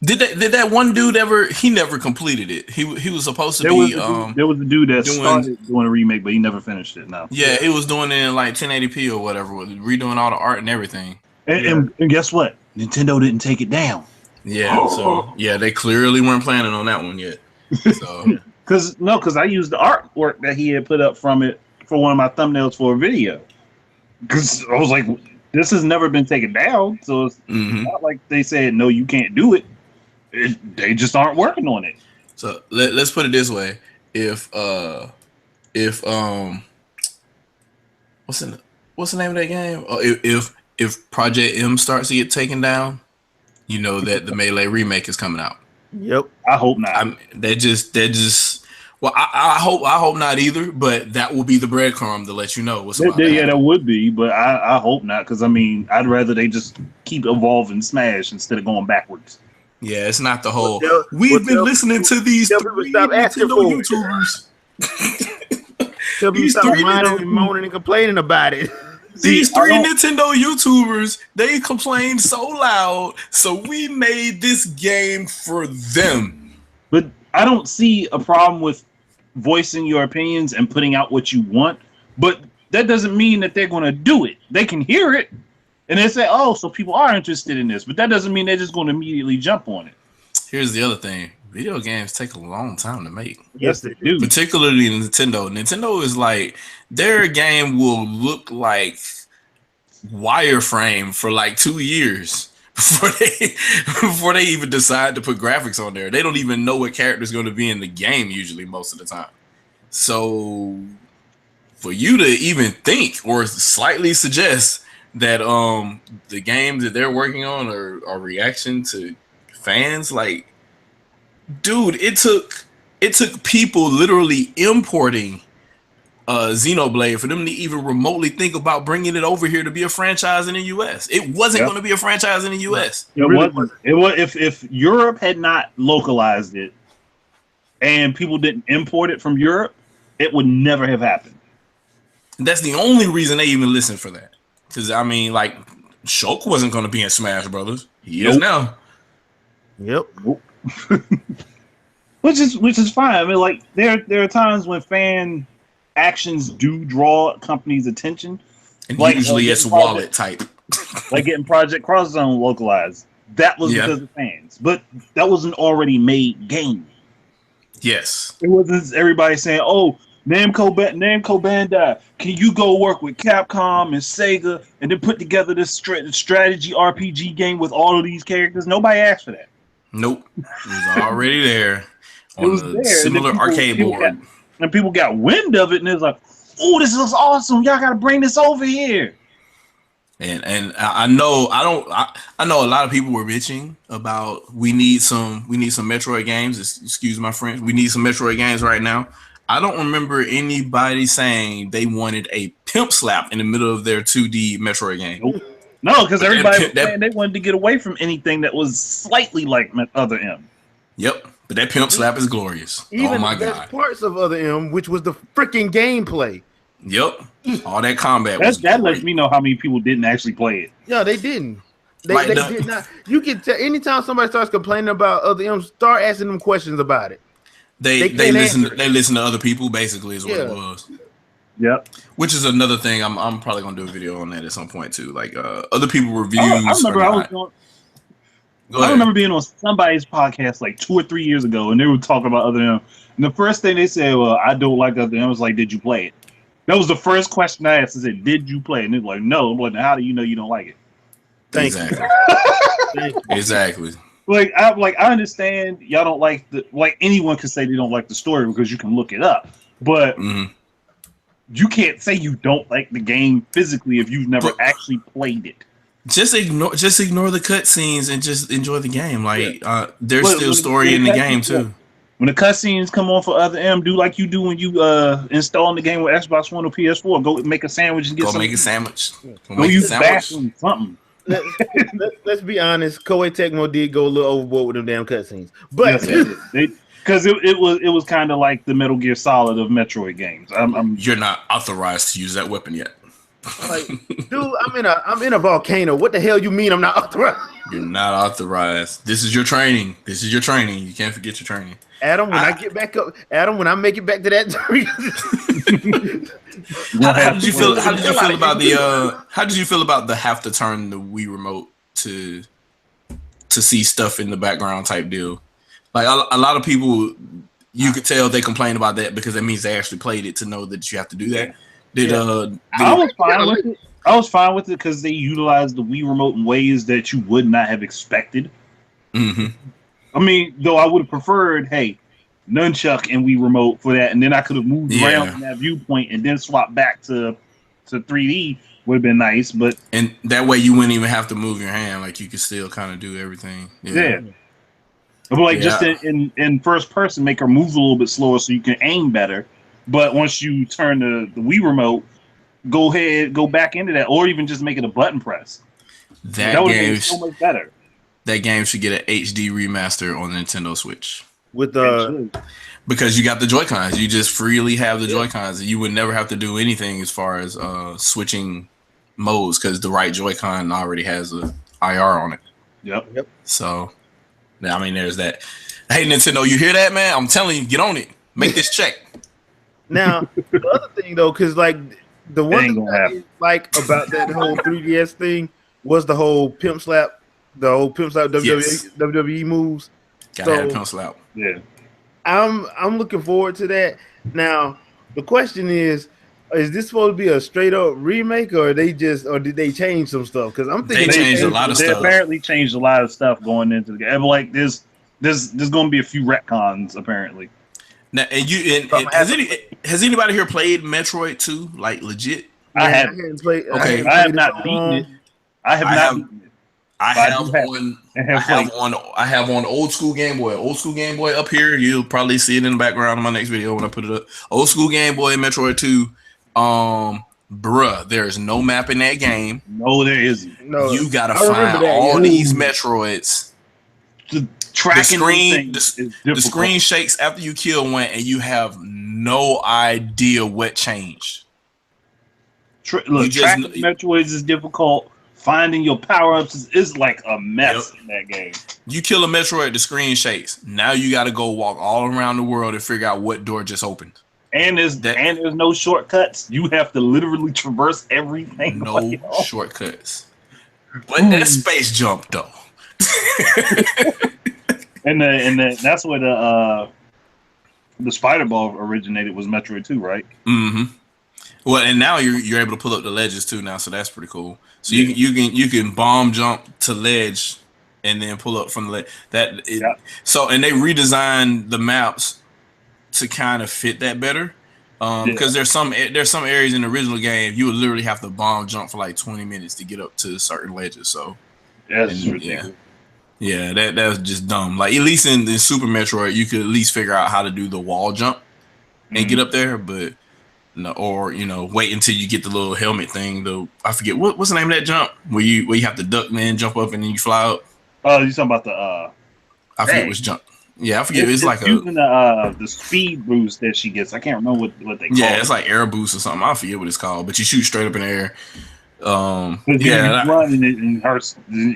Speaker 2: did that one dude ever? He never completed it. He was supposed to be.
Speaker 3: There was a dude that started doing a remake, but he never finished it. No.
Speaker 2: Yeah, he was doing it in like 1080p or whatever, redoing all the art and everything.
Speaker 3: And guess what? Nintendo didn't take it down.
Speaker 2: Yeah, so they clearly weren't planning on that one yet. So
Speaker 3: because I used the artwork that he had put up from it for one of my thumbnails for a video. Because I was like, this has never been taken down, so it's not like they said no, you can't do it. They just aren't working on it.
Speaker 2: So let's put it this way: if what's the name of that game? If Project M starts to get taken down, you know that the Melee remake is coming out.
Speaker 1: Yep.
Speaker 3: I hope not.
Speaker 2: They just. Well, I hope not either. But that will be the breadcrumb to let you know what's about.
Speaker 3: Yeah, that would be, but I hope not, because I mean, I'd rather they just keep evolving Smash instead of going backwards.
Speaker 2: Yeah, it's not the whole. We've been listening to these three Nintendo YouTubers.
Speaker 1: Tell people stop whining and moaning and complaining about it.
Speaker 2: These three Nintendo YouTubers, they complained so loud, so we made this game for them.
Speaker 3: But I don't see a problem with voicing your opinions and putting out what you want, but that doesn't mean that they're going to do it. They can hear it, and they say, oh, so people are interested in this, but that doesn't mean they're just going to immediately jump on it.
Speaker 2: Here's the other thing. Video games take a long time to make.
Speaker 3: Yes, they do.
Speaker 2: Particularly Nintendo. Nintendo is like, their game will look like wireframe for like 2 years before they even decide to put graphics on there. They don't even know what character is going to be in the game usually most of the time. So for you to even think or slightly suggest that the games that they're working on are reaction to fans, like, dude, it took people literally importing Xenoblade for them to even remotely think about bringing it over here to be a franchise in the US. It wasn't going to be a franchise in the US.
Speaker 3: It wasn't. It was if Europe had not localized it and people didn't import it from Europe, it would never have happened.
Speaker 2: That's the only reason they even listened for that. Because I mean, like, Shulk wasn't going to be in Smash Brothers. He is now.
Speaker 1: Yep.
Speaker 3: Which is fine. I mean, like, there are times when fan actions do draw companies' attention.
Speaker 2: And like, usually it's wallet type.
Speaker 3: Like getting Project Cross Zone localized. That was because of fans. But that was an already made game.
Speaker 2: Yes.
Speaker 3: It wasn't everybody saying, oh, Namco Bandai, can you go work with Capcom and Sega and then put together this strategy RPG game with all of these characters? Nobody asked for that.
Speaker 2: Nope. It was already there on a similar arcade board.
Speaker 3: And people got wind of it, and it's like, "Oh, this looks awesome! Y'all got to bring this over here."
Speaker 2: And I know a lot of people were bitching about we need some Metroid games. Excuse my French. We need some Metroid games right now. I don't remember anybody saying they wanted a pimp slap in the middle of their 2D Metroid game.
Speaker 3: Nope. No, because everybody was saying they wanted to get away from anything that was slightly like Other M.
Speaker 2: Yep. But that pimp slap is glorious.
Speaker 1: Even
Speaker 2: oh my
Speaker 1: the
Speaker 2: god!
Speaker 1: Parts of Other M, which was the freaking gameplay.
Speaker 2: Yep, all that combat.
Speaker 3: That lets me know how many people didn't actually play it.
Speaker 1: Yeah, they didn't. They did not. You can tell anytime somebody starts complaining about Other M, start asking them questions about it.
Speaker 2: They listen to other people. Basically, is what it was.
Speaker 3: Yep.
Speaker 2: Which is another thing. I'm probably gonna do a video on that at some point too. Like other people reviews.
Speaker 3: I remember being on somebody's podcast like 2 or 3 years ago, and they were talking about Other M. And the first thing they said, well, I don't like Other M. I was like, did you play it? That was the first question I asked. I said, did you play it? And they're like, no. I'm like, how do you know you don't like it?
Speaker 1: Thank you.
Speaker 2: Exactly.
Speaker 3: I understand y'all don't like anyone can say they don't like the story because you can look it up, but you can't say you don't like the game physically if you've never actually played it.
Speaker 2: Just ignore the cutscenes and just enjoy the game. Like there's still story in the game too.
Speaker 3: When the cutscenes come on for other M, do like you do when you installing the game with Xbox One or PS4. Go make a sandwich and get
Speaker 2: make a sandwich.
Speaker 3: Go use the bathroom, something.
Speaker 1: Let's be honest. Koei Tecmo did go a little overboard with them damn cutscenes, but
Speaker 3: because it was kind of like the Metal Gear Solid of Metroid games.
Speaker 2: You're not authorized to use that weapon yet.
Speaker 1: Like, dude, I'm in a volcano. What the hell you mean I'm not authorized?
Speaker 2: You're not authorized. This is your training. You can't forget your training.
Speaker 1: Adam, when I get back up, when I make it back to that.
Speaker 2: How did you feel about the have to turn the Wii remote to see stuff in the background type deal? Like a lot of people, you could tell they complain about that because that means they actually played it to know that you have to do that.
Speaker 3: I was fine with it. I was fine with it because they utilized the Wii remote in ways that you would not have expected.
Speaker 2: Mm-hmm.
Speaker 3: I mean, though I would have preferred, hey, nunchuck and Wii remote for that, and then I could have moved around in that viewpoint and then swapped back to 3D would have been nice. But
Speaker 2: and that way you wouldn't even have to move your hand; like you could still kind of do everything.
Speaker 3: Yeah. But just in first person, make her move a little bit slower so you can aim better. But once you turn the Wii remote, go back into that, or even just make it a button press.
Speaker 2: That
Speaker 3: would
Speaker 2: game
Speaker 3: be so much better.
Speaker 2: That game should get an HD remaster on Nintendo Switch.
Speaker 1: With
Speaker 2: because you got the Joy-Cons, you just freely have the Joy-Cons, and you would never have to do anything as far as switching modes because the right Joy-Con already has a IR on it.
Speaker 3: Yep.
Speaker 2: So, I mean, there's that. Hey, Nintendo, you hear that, man? I'm telling you, get on it. Make this check.
Speaker 1: Now, the other thing though, because like the one thing I like about that whole 3DS thing was the whole pimp slap WWE moves.
Speaker 2: Gotta have a pimp slap.
Speaker 3: Yeah,
Speaker 1: I'm looking forward to that. Now, the question is this supposed to be a straight up remake, or did they change some stuff? Because I'm thinking
Speaker 2: they changed a lot of stuff.
Speaker 3: They apparently changed a lot of stuff going into the game. Like there's going to be a few retcons apparently.
Speaker 2: Now, has anybody here played Metroid 2? Like legit?
Speaker 3: I haven't played. Okay, I have not beaten it. I
Speaker 2: have on old school Game Boy. Old school Game Boy up here. You'll probably see it in the background of my next video when I put it up. Old school Game Boy Metroid 2. Bruh, there is no map in that game.
Speaker 3: No, there isn't.
Speaker 2: No, you gotta find all these Metroids. The screen shakes after you kill one, and you have no idea what changed.
Speaker 3: Tracking Metroids is difficult. Finding your power-ups is like a mess in that game.
Speaker 2: You kill a Metroid, the screen shakes. Now you got to go walk all around the world and figure out what door just opened.
Speaker 3: And there's no shortcuts. You have to literally traverse everything.
Speaker 2: No shortcuts. But that space jump though.
Speaker 3: and that's where the Spider Ball originated, was Metroid 2, right?
Speaker 2: Mm-hmm. Well, and now you're able to pull up the ledges too now, so that's pretty cool. So you can bomb jump to ledge and then pull up from the ledge. So and they redesigned the maps to kind of fit that better. Because there's some areas in the original game you would literally have to bomb jump for like 20 minutes to get up to certain ledges. So
Speaker 3: that's ridiculous.
Speaker 2: Yeah, that's just dumb. Like at least in Super Metroid, you could at least figure out how to do the wall jump and get up there, but no, or wait until you get the little helmet thing. I forget what's the name of that jump where you have to duck and then jump up and then you fly out.
Speaker 3: Oh, you talking about
Speaker 2: I forget which jump. Yeah, I forget. It's like
Speaker 3: using the speed boost that she gets. I can't remember what they call it.
Speaker 2: Yeah, it's like air boost or something. I forget what it's called, but you shoot straight up in the air.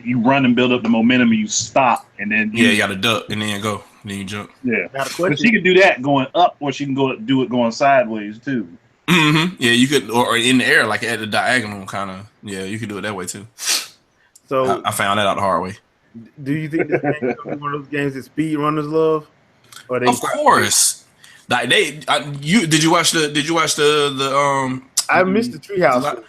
Speaker 3: You run and build up the momentum, and you stop, and then
Speaker 2: you got to duck and then go, and then you jump.
Speaker 3: Yeah, but she can do that going up, or she can do it going sideways too.
Speaker 2: Mm-hmm. Yeah, you could, or in the air, like at the diagonal, kind of. Yeah, you could do it that way too. So I found that out the hard way.
Speaker 1: Do you think this game is one of those games that speedrunners love?
Speaker 2: Of course. Like did you watch the
Speaker 1: I missed the Treehouse.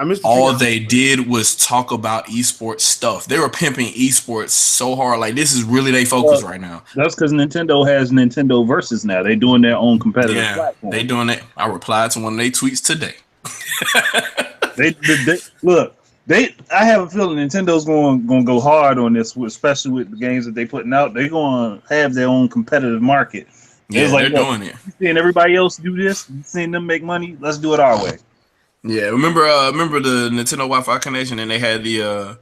Speaker 1: I missed the
Speaker 2: all
Speaker 1: treehouse.
Speaker 2: they did was talk about esports stuff. They were pimping esports so hard. Like, this is really their focus right now.
Speaker 3: That's because Nintendo has Nintendo Versus now. They're doing their own competitive
Speaker 2: Yeah,
Speaker 3: platform.
Speaker 2: they doing it. I replied to one of their tweets today.
Speaker 3: They look. I have a feeling Nintendo's going to go hard on this, especially with the games that they're putting out. They're going to have their own competitive market.
Speaker 2: Yeah,
Speaker 3: it's like,
Speaker 2: they're doing it.
Speaker 3: You seeing everybody else do this? You seeing them make money? Let's do it our way.
Speaker 2: Yeah, remember the Nintendo Wi-Fi connection, and they had the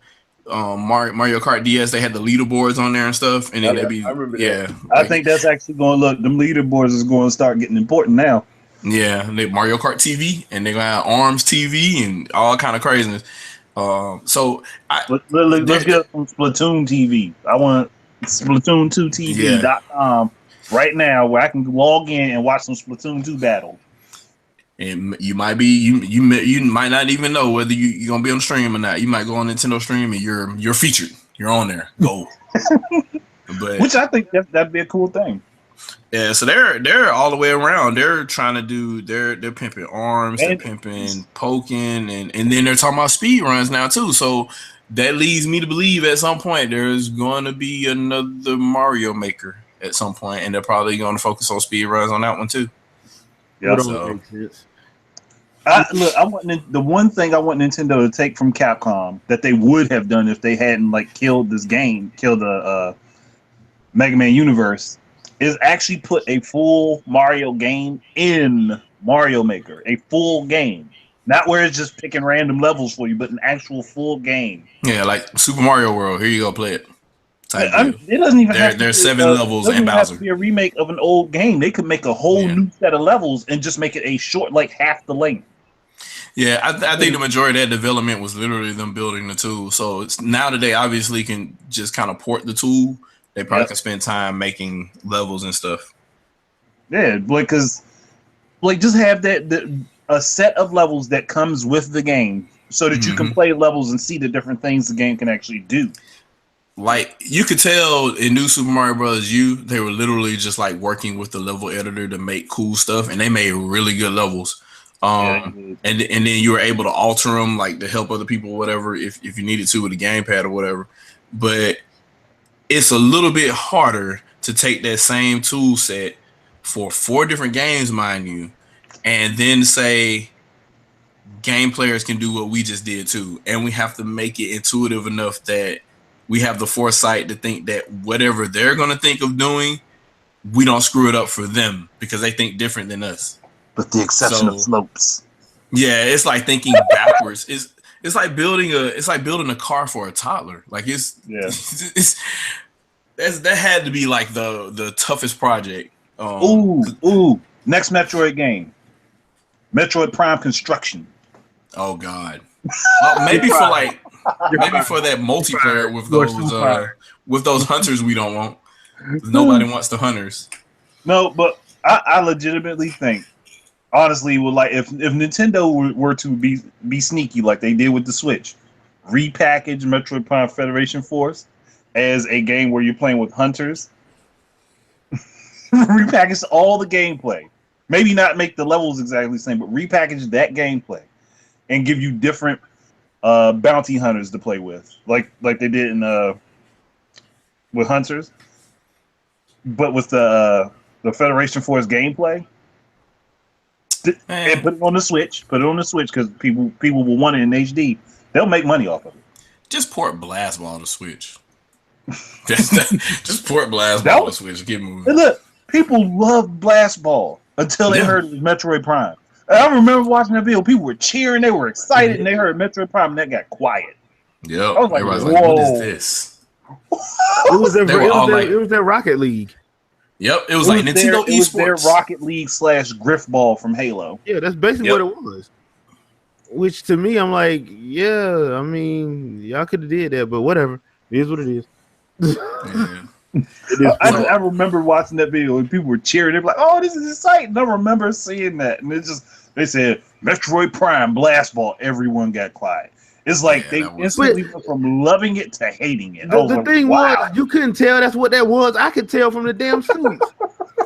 Speaker 2: Mario Kart DS. They had the leaderboards on there and stuff, and then
Speaker 1: I remember that.
Speaker 3: I think that's actually going to look. Them leaderboards is going to start getting important now.
Speaker 2: Yeah, they Mario Kart TV, and they're gonna have ARMS TV and all kind of craziness. Let's
Speaker 3: get some Splatoon TV. I want Splatoon2TV.com right now, where I can log in and watch some Splatoon 2 battles.
Speaker 2: And you might be you might not even know whether you're gonna be on the stream or not. You might go on Nintendo stream and you're featured. You're on there. Go. But
Speaker 3: which I think that'd be a cool thing.
Speaker 2: Yeah, so they're all the way around. They're trying to do they're pimping ARMS, they're pimping poking, and then they're talking about speed runs now too. So that leads me to believe at some point there's going to be another Mario Maker at some point, and they're probably going to focus on speed runs on that one too.
Speaker 3: Yeah,
Speaker 2: so.
Speaker 3: The one thing I want Nintendo to take from Capcom that they would have done if they hadn't killed the Mega Man universe is actually put a full Mario game in Mario Maker, a full game, not where it's just picking random levels for you, but an actual full game.
Speaker 2: Yeah, like Super Mario World. Here you go, play it.
Speaker 3: It doesn't even have to
Speaker 2: there's
Speaker 3: be,
Speaker 2: 7 levels and Bowser.
Speaker 3: Have to be a remake of an old game. They could make a whole new set of levels and just make it a short, half the length.
Speaker 2: Yeah, I think the majority of that development was literally them building the tool. So it's now that they obviously can just kind of port the tool, they probably can spend time making levels and stuff.
Speaker 3: Yeah, because just have a set of levels that comes with the game, so that you can play levels and see the different things the game can actually do. Like,
Speaker 2: you could tell in New Super Mario Bros. U, they were literally just working with the level editor to make cool stuff, and they made really good levels. And then you were able to alter them, to help other people, whatever, if you needed to with a gamepad or whatever. But it's a little bit harder to take that same tool set for 4 different games, mind you, and then say game players can do what we just did too, and we have to make it intuitive enough that we have the foresight to think that whatever they're going to think of doing, we don't screw it up for them because they think different than us. With the exception of slopes. Yeah, it's like thinking backwards. It's like building a car for a toddler. That had to be the toughest project. Next Metroid game, Metroid Prime Construction. Oh God, maybe for that multiplayer with those hunters we don't want. Nobody wants the hunters. No, but I legitimately think. Honestly, if Nintendo were to be sneaky like they did with the Switch, repackage Metroid Prime Federation Force as a game where you're playing with hunters, repackage all the gameplay, maybe not make the levels exactly the same, but repackage that gameplay and give you different bounty hunters to play with, like they did in with hunters, but with the Federation Force gameplay. And put it on the Switch. Put it on the Switch because people will want it in HD. They'll make money off of it. Just port Blast Ball to Switch. Just port Blast Ball to Switch. Get moving. And look, people love Blast Ball until they heard Metroid Prime. I remember watching that video. People were cheering. They were excited, and they heard Metroid Prime, and that got quiet. Yep. I was like, everybody's like, "What is this?"
Speaker 1: It was their Rocket League.
Speaker 2: Yep, it was Nintendo Esports. It was
Speaker 3: their Rocket League / Griff Ball from Halo.
Speaker 1: Yeah, that's basically what it was. Which to me, I'm like, yeah, I mean, y'all could have did that, but whatever. It is what it is.
Speaker 3: I remember watching that video and people were cheering. They were like, "Oh, this is exciting!" I remember seeing that, and they said Metroid Prime Blast Ball. Everyone got quiet. It's they instantly went from loving it to hating it.
Speaker 1: The thing was, you couldn't tell that's what that was. I could tell from the damn suits.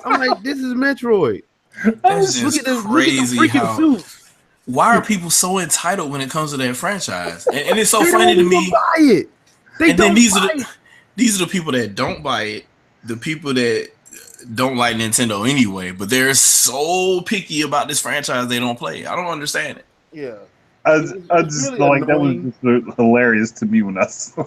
Speaker 1: I'm like, this is Metroid. Look at the freaking suits.
Speaker 2: why are people so entitled when it comes to that franchise? And it's so
Speaker 1: They
Speaker 2: funny
Speaker 1: don't
Speaker 2: to
Speaker 1: even
Speaker 2: me.
Speaker 1: buy it. They
Speaker 2: And then
Speaker 1: don't
Speaker 2: these
Speaker 1: buy
Speaker 2: are
Speaker 1: it.
Speaker 2: these are the people that don't buy it, the people that don't like Nintendo anyway, but they're so picky about this franchise they don't play. I don't understand it.
Speaker 1: Yeah.
Speaker 3: I
Speaker 1: It's
Speaker 3: just
Speaker 1: really
Speaker 3: feel like that was
Speaker 1: annoying.
Speaker 3: just hilarious to me when I saw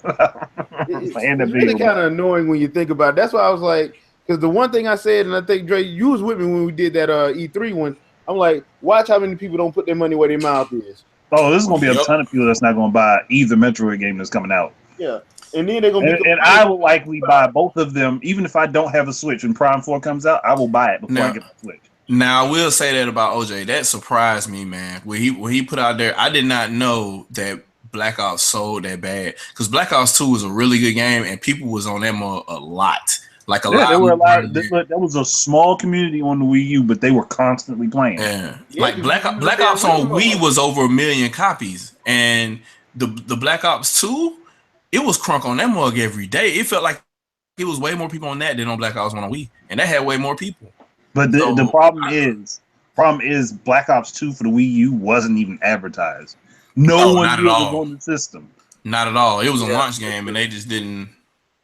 Speaker 3: playing that
Speaker 1: It's really
Speaker 3: video.
Speaker 1: kind of annoying when you think about it. That's why I was like, because the one thing I said, and I think Dre, you was with me when we did that E3 one. I'm like, watch how many people don't put their money where their mouth is.
Speaker 3: Oh, there's gonna be a
Speaker 2: Yep.
Speaker 3: ton of people that's not gonna buy either Metroid game that's coming out.
Speaker 1: Yeah, and then they're gonna be
Speaker 3: And I
Speaker 1: complaining.
Speaker 3: will likely buy both of them, even if I don't have a Switch. When Prime 4 comes out, I will buy it before I
Speaker 2: Now,
Speaker 3: get the Switch.
Speaker 2: now I will say that about OJ. That surprised me, man. When he put out there, I did not know that Black Ops sold that bad. Because Black Ops 2 was a really good game and people was on them a lot. Like a
Speaker 3: Yeah, there
Speaker 2: lot
Speaker 3: were a
Speaker 2: more
Speaker 3: lot.
Speaker 2: than
Speaker 3: There was a small community on the Wii U, but they were constantly playing.
Speaker 2: yeah.
Speaker 1: Yeah,
Speaker 2: Like
Speaker 1: because you use the
Speaker 2: Black
Speaker 1: damn
Speaker 2: Ops on
Speaker 1: Wii
Speaker 2: Wii
Speaker 1: remote.
Speaker 2: was over 1 million copies. And the Black Ops 2, it was crunk on that mug every day. It felt like it was way more people on that than on Black Ops 1 on Wii. And that had way more people.
Speaker 3: But the
Speaker 2: So
Speaker 3: problem is Black Ops 2 for the Wii U wasn't even advertised. No
Speaker 2: oh,
Speaker 3: one
Speaker 2: not at
Speaker 3: knew it was
Speaker 2: all.
Speaker 3: on the system.
Speaker 2: Not at all. It was a
Speaker 1: Yeah,
Speaker 2: launch game and they just didn't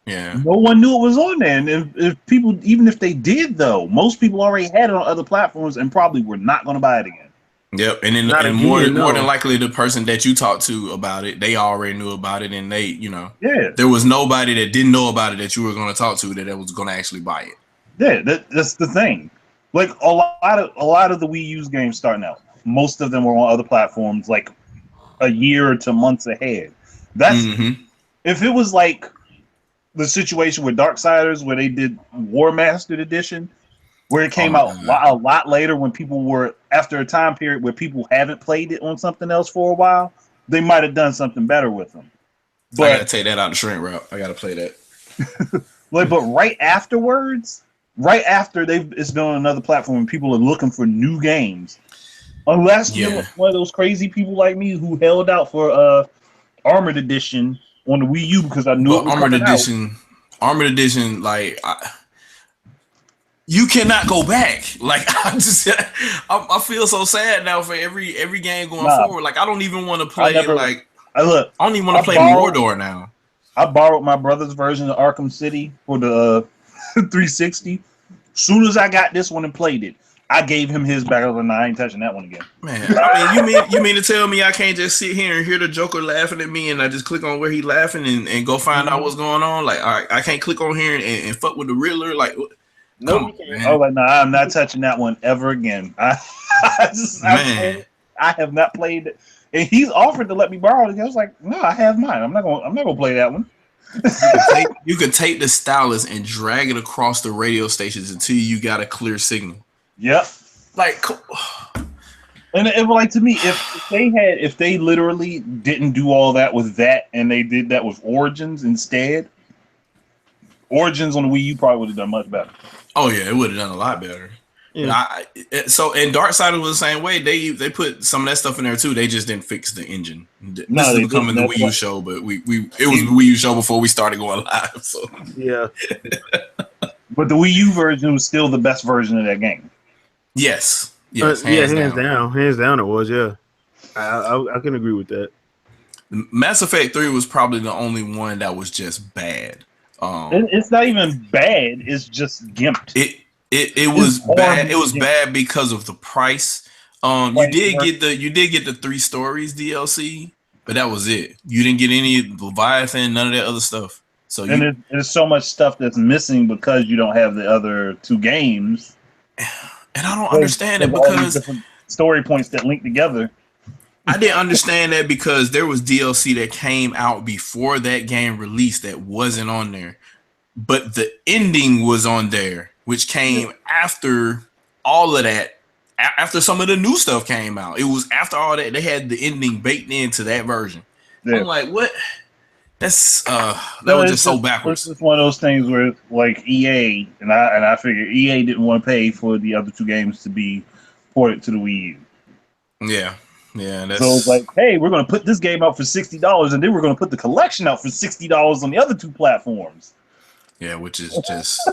Speaker 2: yeah.
Speaker 3: No one knew it was on there. And if people, even if they did, though, most people already had it on other platforms and probably were not going to buy it again.
Speaker 2: Yep, and then
Speaker 1: not
Speaker 2: and
Speaker 1: if you
Speaker 2: more
Speaker 1: didn't
Speaker 2: more than
Speaker 1: know.
Speaker 2: likely the person that you talked to about it, they already knew about it, and they,
Speaker 3: Yeah,
Speaker 2: there was nobody that didn't know about it that you were going to talk to that was going to actually buy it.
Speaker 3: yeah, that's the thing. Like a lot of the Wii U's games starting out, most of them were on other platforms, like a year to months ahead. That's
Speaker 2: Mm-hmm.
Speaker 3: if it was like the situation with Darksiders where they did War Mastered Edition, where it
Speaker 2: Oh
Speaker 3: came
Speaker 2: my
Speaker 3: out
Speaker 2: god.
Speaker 3: a lot later when people were after a time period where people haven't played it on something else for a while, they might have done something better with them.
Speaker 2: I got to
Speaker 3: But
Speaker 2: take that out the shrink wrap. I got to play that.
Speaker 3: but right afterwards, right after it's been on another platform and people are looking for new games, unless you're
Speaker 2: Yeah.
Speaker 3: one of those crazy people like me who held out for Armored Edition on the Wii U because I knew it
Speaker 2: But
Speaker 3: was coming out.
Speaker 2: Armored Edition, you cannot go back. Like I feel so sad now for every game going
Speaker 3: Nah,
Speaker 2: forward. Like I don't even want to
Speaker 3: I
Speaker 2: play
Speaker 3: never.
Speaker 2: like
Speaker 3: Look.
Speaker 2: I don't even want
Speaker 3: I
Speaker 2: to play
Speaker 3: borrowed.
Speaker 2: Mordor now.
Speaker 3: I borrowed my brother's version of Arkham City for the 360. Soon as I got this one and played it, I gave him his back. I was like, nah, I ain't touching that one again.
Speaker 2: Man, I mean, you mean to tell me I can't just sit here and hear the Joker laughing at me and I just click on where he laughing and go find out what's going on? Like, all right, I can't click on here and fuck with the Riddler. Like,
Speaker 1: No,
Speaker 2: come
Speaker 1: you
Speaker 2: on,
Speaker 1: can't.
Speaker 3: I
Speaker 2: man.
Speaker 3: was like, nah, I'm not touching that one ever again.
Speaker 2: Man.
Speaker 3: I have not played it. And he's offered to let me borrow it. I was like, no, I have mine. I'm not gonna play that one.
Speaker 2: You could take the stylus and drag it across the radio stations until you got a clear signal.
Speaker 3: Yep.
Speaker 2: Like,
Speaker 3: And it was like to me, if they literally didn't do all that with that and they did that with Origins instead, Origins on the Wii U probably would have done much better.
Speaker 2: oh yeah, it would have done a lot better.
Speaker 1: Yeah.
Speaker 2: So and Darksiders was the same way. They put some of that stuff in there too. They just didn't fix the engine. This
Speaker 3: No,
Speaker 2: is
Speaker 3: they
Speaker 2: becoming
Speaker 3: didn't.
Speaker 2: the Wii U show, but it was the Wii U show before we started going live. So
Speaker 1: Yeah.
Speaker 3: But the Wii U version was still the best version of that game.
Speaker 2: yes,
Speaker 1: Yeah,
Speaker 2: hands
Speaker 1: hands
Speaker 2: down.
Speaker 1: down, it was. Yeah, I can agree with that.
Speaker 2: Mass Effect 3 was probably the only one that was just bad.
Speaker 3: It's not even bad. It's just gimped.
Speaker 2: It was bad. It was
Speaker 3: horrible.
Speaker 2: bad because of the price. You did get the 3 stories DLC, but that was it. You didn't get any Leviathan, none of that other stuff. So
Speaker 3: And there's so much stuff that's missing because you don't have the other 2 games.
Speaker 2: and I don't understand it
Speaker 3: There's all these
Speaker 2: because
Speaker 3: different story points that link together.
Speaker 2: I didn't understand that because there was DLC that came out before that game released that wasn't on there, but the ending was on there, which came after all of that. After some of the new stuff came out, it was after all that they had the ending baked into that version.
Speaker 3: Yeah.
Speaker 2: I'm like, what? That's that was just so backwards.
Speaker 3: It's one of those things where it's like EA and I figured EA didn't want to pay for the other 2 games to be ported to the Wii U.
Speaker 2: Yeah. That's...
Speaker 3: So it's like, hey, we're going to put this game out for $60, and then we're going to put the collection out for $60 on the other 2 platforms.
Speaker 2: Yeah, which is just,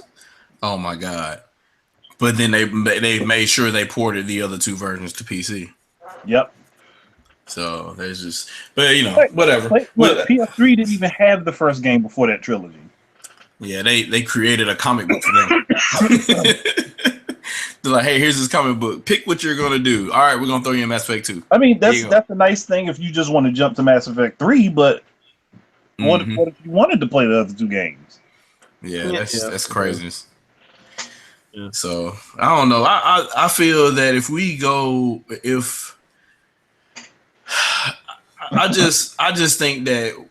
Speaker 2: oh my god! But then they made sure they ported the other 2 versions to PC.
Speaker 3: Yep.
Speaker 2: So there's just, but whatever.
Speaker 3: Look, PS3 didn't even have the first game before that trilogy.
Speaker 2: Yeah, they created a comic book for them. They're like, hey, here's this comic book. Pick what you're gonna do. All right, we're gonna throw you in Mass Effect 2.
Speaker 3: I mean, that's a nice thing if you just want to jump to Mass Effect 3, but what if you wanted to play the other two games?
Speaker 2: Yeah, that's craziness. Yeah. So I don't know. I feel that I just think that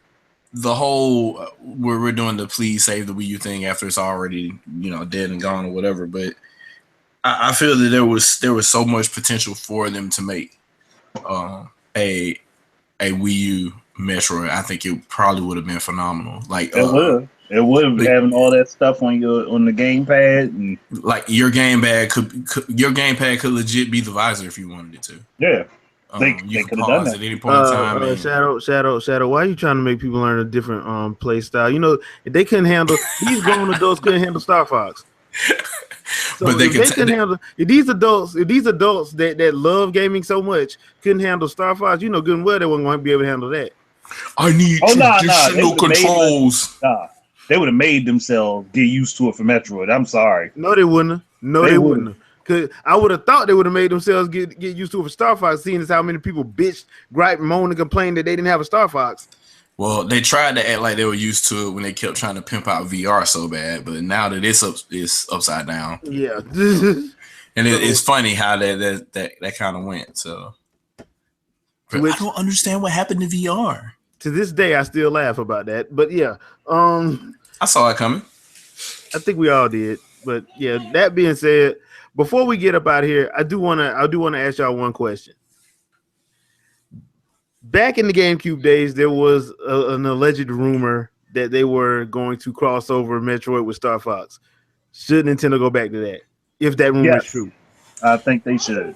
Speaker 2: the whole where we're doing the please save the Wii U thing after it's already dead and gone or whatever, but I feel that there was so much potential for them to make a Wii U Metroid. I think it probably would have been phenomenal. Like
Speaker 3: it would have having all that stuff on the gamepad, and
Speaker 2: like your gamepad could legit be the visor if you wanted it to.
Speaker 3: Yeah. They could have done that
Speaker 2: at any point in time.
Speaker 1: Shadow. Why are you trying to make people learn a different play style? If they couldn't handle these grown adults couldn't handle Star Fox. So
Speaker 2: but they
Speaker 1: couldn't handle if these adults that love gaming so much couldn't handle Star Fox. Good and well they weren't going to be able to handle that.
Speaker 2: I need traditional controls.
Speaker 3: They would have made themselves get used to it for Metroid. I'm sorry.
Speaker 1: No, they wouldn't. They wouldn't. Cause I would have thought they would have made themselves get used to it for Star Fox, seeing as how many people bitched, gripe, moan, and complain that they didn't have a Star Fox.
Speaker 2: Well, they tried to act like they were used to it when they kept trying to pimp out VR so bad, but now that it's upside down.
Speaker 1: Yeah,
Speaker 2: and it's funny how that kind of went. So I don't understand what happened to VR.
Speaker 1: To this day, I still laugh about that. But yeah,
Speaker 2: I saw it coming.
Speaker 1: I think we all did. But yeah, that being said, before we get up out of here, I do want to ask y'all one question. Back in the GameCube days, there was an alleged rumor that they were going to cross over Metroid with Star Fox. Should Nintendo go back to that? If that rumor is true,
Speaker 3: I think they should.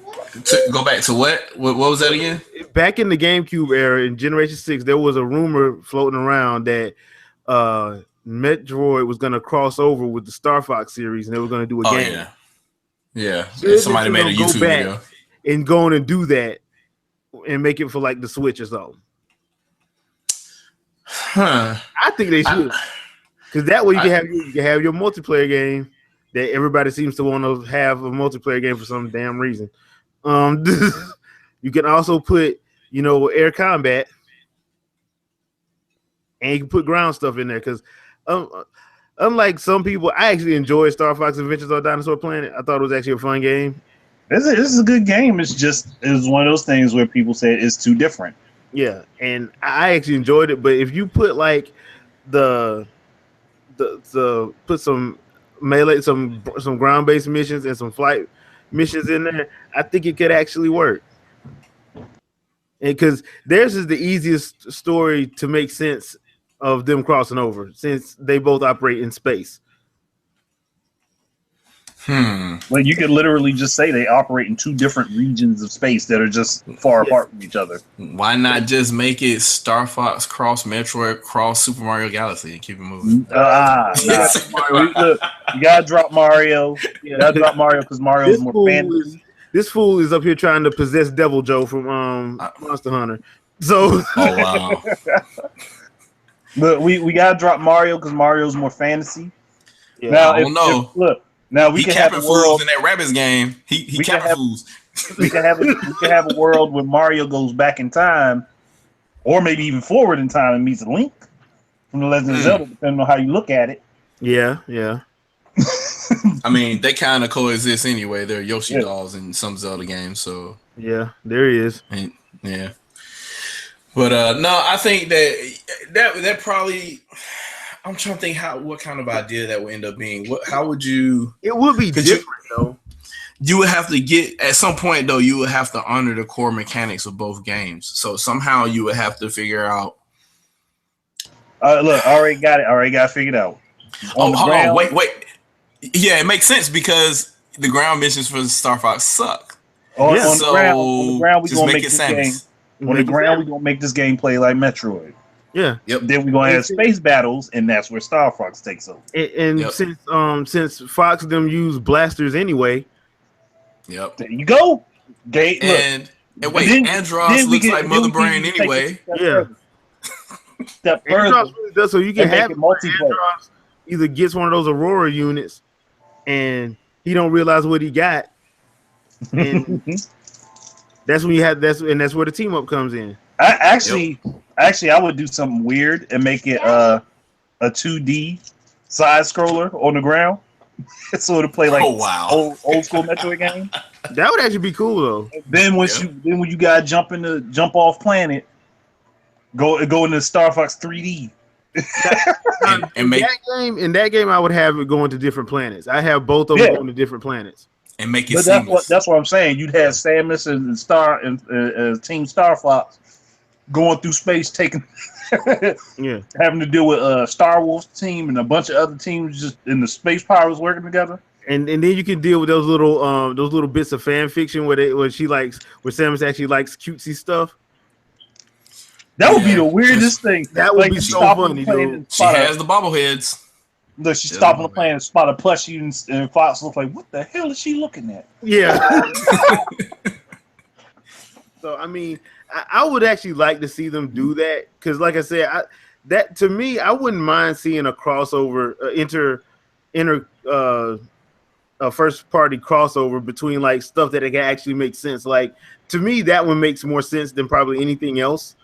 Speaker 2: Go back to what? What was that again?
Speaker 1: Back in the GameCube era, in Generation 6, there was a rumor floating around that Metroid was going to cross over with the Star Fox series, and they were going to do a game.
Speaker 2: Yeah. Somebody made a YouTube video.
Speaker 1: And go on and do that and make it for like the Switch or something. I think they should. Because that way you can have your multiplayer game that everybody seems to want to have a multiplayer game for some damn reason. You can also put, air combat, and you can put ground stuff in there. Because unlike some people, I actually enjoyed Star Fox Adventures on Dinosaur Planet. I thought it was actually a fun game.
Speaker 3: This is a good game. It was one of those things where people said it's too different.
Speaker 1: Yeah, and I actually enjoyed it. But if you put like the put some melee, some ground based missions and some flight missions in there, I think it could actually work. And because theirs is the easiest story to make sense of them crossing over, since they both operate in space.
Speaker 3: Well, you could literally just say they operate in two different regions of space that are just far apart from each other.
Speaker 2: Why not just make it Star Fox cross Metroid cross Super Mario Galaxy and keep it moving?
Speaker 3: Nah. You gotta drop Mario. You gotta drop Mario because Mario is more fantasy.
Speaker 1: This fool is up here trying to possess Devil Joe from Monster Hunter. So,
Speaker 2: wow.
Speaker 3: But we gotta drop Mario because Mario's more fantasy.
Speaker 2: Yeah, now, I don't know.
Speaker 3: Now we can have a world
Speaker 2: in that Rabbids game. He capping fools.
Speaker 3: We can have a world where Mario goes back in time, or maybe even forward in time and meets Link from the Legend of Zelda, depending on how you look at it.
Speaker 1: Yeah.
Speaker 2: I mean, they kind of coexist anyway. They're Yoshi dolls in some Zelda games, so
Speaker 1: yeah, there he is.
Speaker 2: And, yeah, but no, I think that probably. I'm trying to think what kind of idea that would end up being. How would you?
Speaker 1: It would be different though.
Speaker 2: You would have to get at some point though. You would have to honor the core mechanics of both games. So somehow you would have to figure out.
Speaker 3: Look, I already got it. I already got it figured out.
Speaker 2: Hold on, wait. Yeah, it makes sense because the ground missions for Star Fox suck.
Speaker 3: On the ground, we're gonna make this game. On the ground, we're gonna make this game play like Metroid.
Speaker 1: Yeah.
Speaker 2: Yep.
Speaker 3: Then we're gonna have space battles, and that's where Star Fox takes over.
Speaker 1: And since Fox them use blasters anyway.
Speaker 2: Yep.
Speaker 3: There you go.
Speaker 2: And wait,
Speaker 3: then
Speaker 2: Andros
Speaker 3: we
Speaker 2: looks like Mother Brain
Speaker 3: take it
Speaker 2: anyway.
Speaker 1: Yeah.
Speaker 3: Step further.
Speaker 1: Andros really does, so you can
Speaker 3: and make
Speaker 1: have
Speaker 3: it multiplayer.
Speaker 1: Andros either gets one of those Aurora units and he don't realize what he got, and that's when you have that's where the team up comes in.
Speaker 3: Actually, I would do something weird and make it a 2D side scroller on the ground, so it'll play like old school Metroid game.
Speaker 1: That would actually be cool though.
Speaker 3: Then when you gotta jump off planet, go into Star Fox 3D.
Speaker 2: and make
Speaker 1: in that game I would have it going to different planets. I have both of them going to different planets.
Speaker 2: And make it
Speaker 3: but
Speaker 2: seamless.
Speaker 3: That's what I'm saying. You'd have Samus and Team Star Fox going through space, taking having to deal with Star Wolf's team and a bunch of other teams just in the space pirates working together.
Speaker 1: And then you can deal with those little bits of fan fiction where Samus actually likes cutesy stuff.
Speaker 3: That would be the weirdest thing.
Speaker 1: That would be so funny, dude.
Speaker 2: She has the bobbleheads.
Speaker 3: Look, she's stopping the plane and spot a plushie, and Fox looks like, what the hell is she looking at?
Speaker 1: Yeah. So, I mean, I would actually like to see them do that because, like I said, that to me, I wouldn't mind seeing a crossover, a first party crossover between like stuff that it can actually make sense. Like to me, that one makes more sense than probably anything else.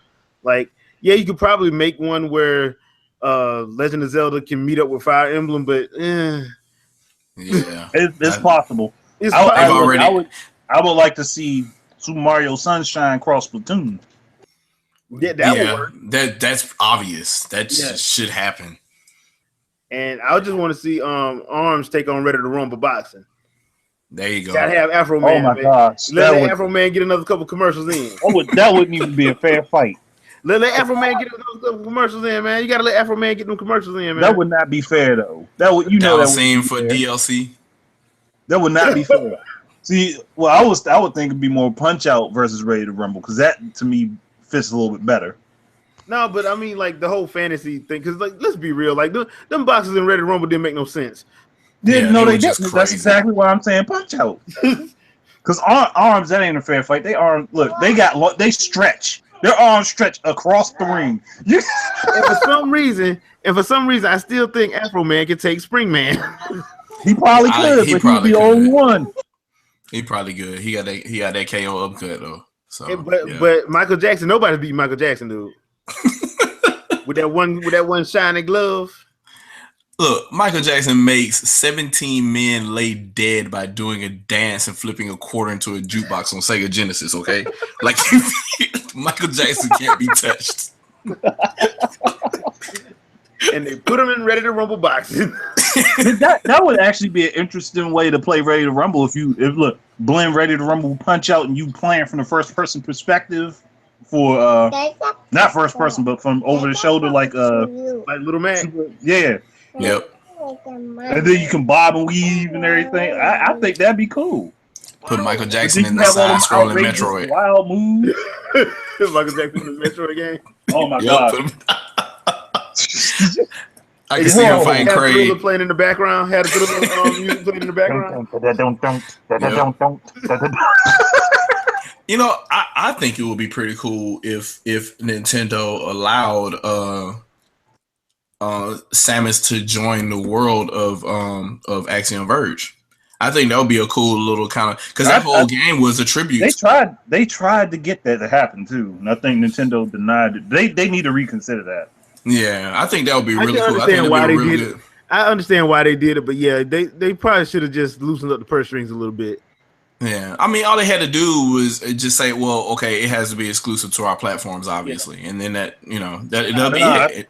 Speaker 1: Like, yeah, you could probably make one where Legend of Zelda can meet up with Fire Emblem, but
Speaker 2: yeah,
Speaker 3: it's possible. I would like to see Super Mario Sunshine cross Splatoon.
Speaker 1: Yeah, that would work.
Speaker 2: That's obvious. That should happen.
Speaker 1: And I just want to see Arms take on Ready to Rumble boxing.
Speaker 2: There you go.
Speaker 1: Gotta have Afro Man.
Speaker 3: Oh my gosh!
Speaker 1: Let Afro Man get another couple commercials in.
Speaker 3: That wouldn't even be a fair fight.
Speaker 1: Let Afro Man get another couple commercials in, man. You gotta let Afro Man get them commercials in, man.
Speaker 3: That would not be fair, though. That would
Speaker 2: scene for DLC.
Speaker 3: That would not be fair. See, well, I would think it'd be more Punch Out versus Ready to Rumble because that to me fits a little bit better.
Speaker 1: No, but I mean, like the whole fantasy thing. Because, like, let's be real. Like, them boxes in Ready to Rumble didn't make no sense.
Speaker 3: They didn't. That's exactly why I'm saying Punch Out. Because Arms, that ain't a fair fight. They stretch. Their arms stretch across the ring. And
Speaker 1: for some reason, I still think Afro Man can take Spring Man.
Speaker 3: He probably could, but he's the only one.
Speaker 2: He probably good. He got that KO upcut though. So,
Speaker 1: but Michael Jackson, nobody beat Michael Jackson, dude. with that one shiny glove.
Speaker 2: Look, Michael Jackson makes 17 men lay dead by doing a dance and flipping a quarter into a jukebox on Sega Genesis. Okay, like Michael Jackson can't be touched.
Speaker 1: And they put him in Ready to Rumble boxing.
Speaker 3: that would actually be an interesting way to play Ready to Rumble if blend Ready to Rumble Punch Out and you playing from the first person perspective for not first person but from over the shoulder like
Speaker 1: Little Man.
Speaker 3: Yeah.
Speaker 2: Yep.
Speaker 3: And then you can bob and weave and everything. I think that'd be cool.
Speaker 2: Put Michael Jackson in the side scrolling Metroid.
Speaker 3: Wild move.
Speaker 1: Michael Jackson in the Metroid game.
Speaker 3: Oh my god.
Speaker 2: I can see him fighting Craig.
Speaker 1: Playing in the background. Had a good music playing in the background.
Speaker 2: You know, I think it would be pretty cool if Nintendo allowed Samus to join the world of Axiom Verge. I think that would be a cool little kind of because that whole game was a tribute.
Speaker 3: They tried to get that to happen too, and I think Nintendo denied it. They need to reconsider that.
Speaker 2: Yeah, I think that would be really cool.
Speaker 1: I understand why they did it, but yeah, they probably should have just loosened up the purse strings a little bit.
Speaker 2: Yeah, I mean, all they had to do was just say, "Well, okay, it has to be exclusive to our platforms, obviously," and then that'll be it.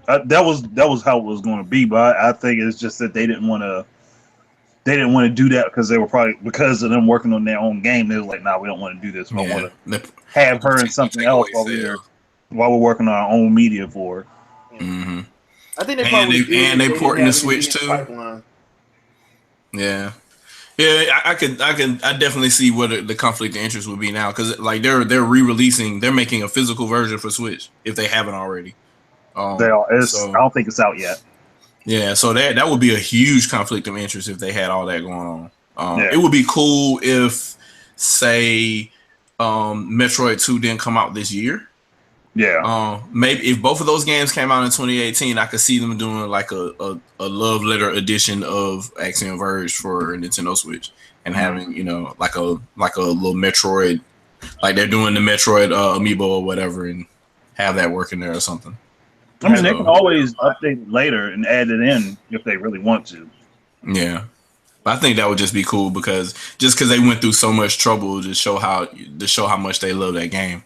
Speaker 3: That was how it was going to be, but I think it's just that they didn't want to do that because they were probably because of them working on their own game. They were like, "Nah, we don't want to do this. We want to have her in something else while we're working on our own media for her."
Speaker 2: Mm-hmm.
Speaker 1: I think they
Speaker 2: porting the Switch too. Yeah. Yeah, I definitely see what the conflict of interest would be now because like they're re-releasing, they're making a physical version for Switch if they haven't already.
Speaker 3: I don't think it's out yet.
Speaker 2: Yeah, so that would be a huge conflict of interest if they had all that going on. It would be cool if, say, Metroid 2 didn't come out this year.
Speaker 3: Yeah.
Speaker 2: Maybe if both of those games came out in 2018, I could see them doing like a love letter edition of Axiom Verge for Nintendo Switch and having like a little Metroid, like they're doing the Metroid amiibo or whatever, and have that working there or something.
Speaker 3: I mean, they can always update it later and add it in if they really want to.
Speaker 2: Yeah. I think that would just be cool because they went through so much trouble to show how much they love that game.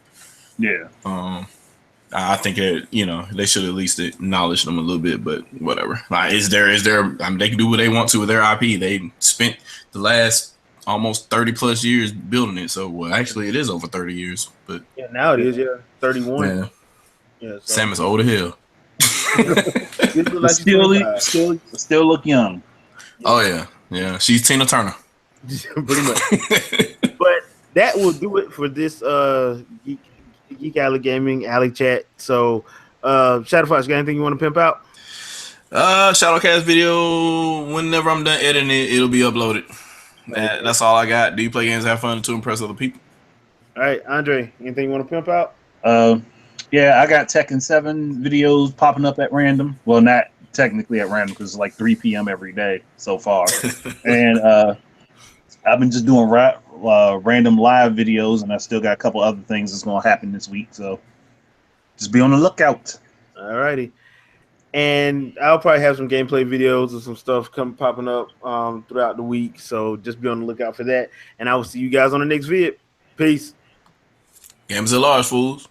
Speaker 3: Yeah.
Speaker 2: I think they should at least acknowledge them a little bit, but whatever. Like, is there? I mean, they can do what they want to with their IP. They spent the last almost 30 plus years building it. So, well, actually, it is over 30 years. But
Speaker 1: yeah, now it is 31.
Speaker 2: Yeah,
Speaker 1: Yeah, so.
Speaker 2: Sam is old as hell.
Speaker 1: You look like
Speaker 3: still look young.
Speaker 2: Oh yeah. She's Tina Turner.
Speaker 1: Pretty much. But that will do it for this Geek Alley Gaming Alley Chat. So, Shadowfox, got anything you want to pimp out?
Speaker 2: Shadowcast video. Whenever I'm done editing it, it'll be uploaded. That's all I got. Do you play games, have fun to impress other people?
Speaker 1: All right, Andre, anything you want to pimp out?
Speaker 3: Yeah, I got Tekken 7 videos popping up at random. Well, not technically at random because it's like 3 p.m. every day so far. And I've been just doing random live videos, and I still got a couple other things that's going to happen this week. So just be on the lookout.
Speaker 1: All righty. And I'll probably have some gameplay videos or some stuff popping up throughout the week. So just be on the lookout for that. And I will see you guys on the next vid. Peace.
Speaker 2: Games at large, fools.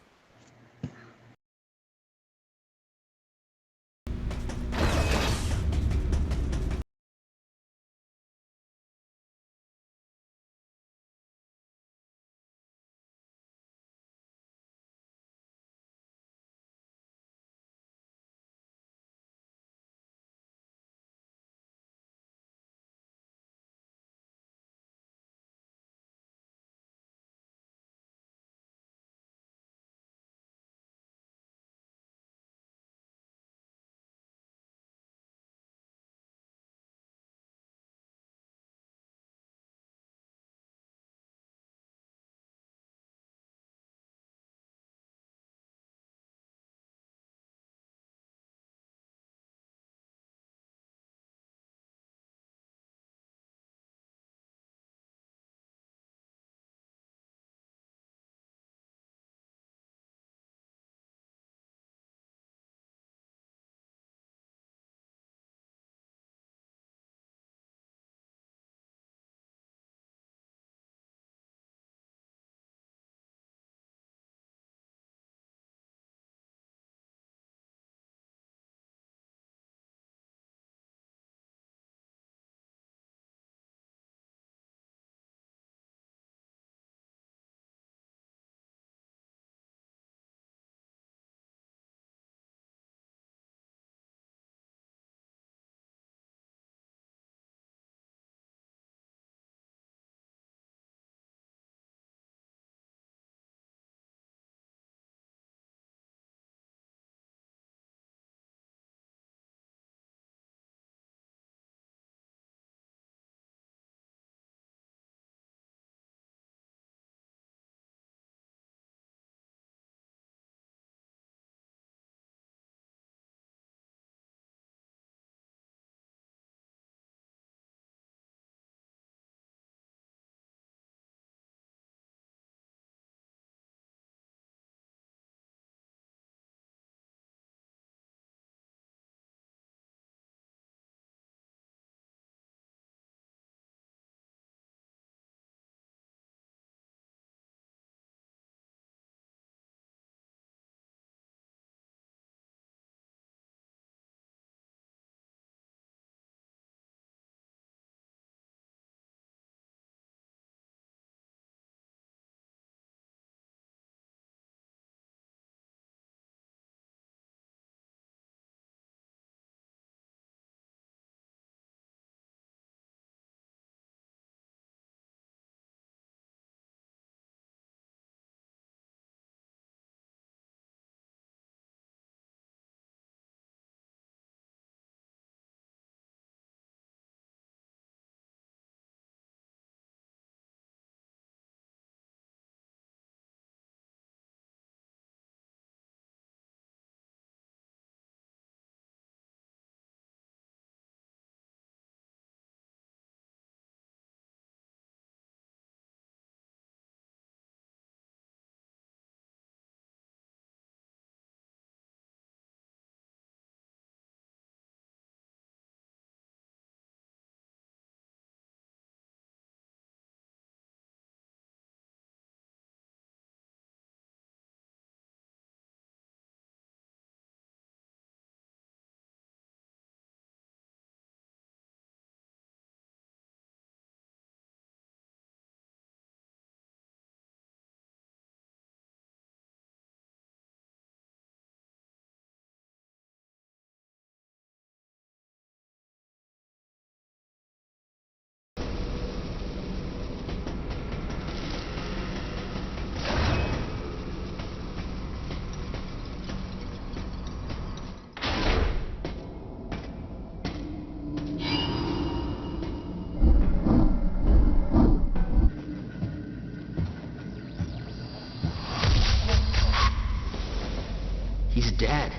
Speaker 4: dead.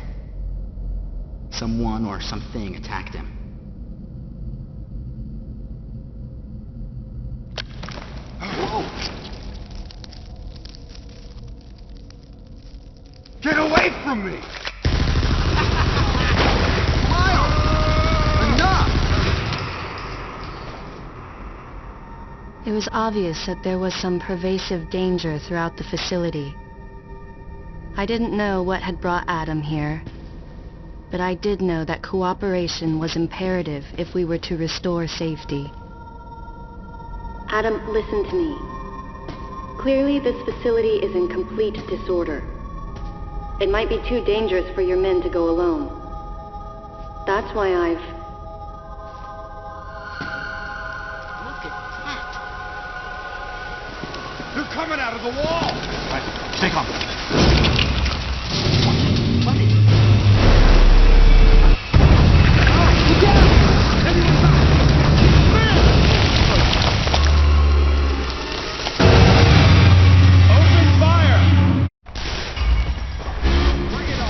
Speaker 4: Someone or something attacked him. Whoa!
Speaker 5: Get away from me! Miles! Enough!
Speaker 6: It was obvious that there was some pervasive danger throughout the facility. I didn't know what had brought Adam here, but I did know that cooperation was imperative if we were to restore safety. Adam, listen to me. Clearly this facility is in complete disorder. It might be too dangerous for your men to go alone. That's why I've...
Speaker 4: Look at that!
Speaker 5: They're coming out of the wall!
Speaker 4: Right, stay calm. What is...
Speaker 5: Get down! Everyone back! Open fire! Bring it on!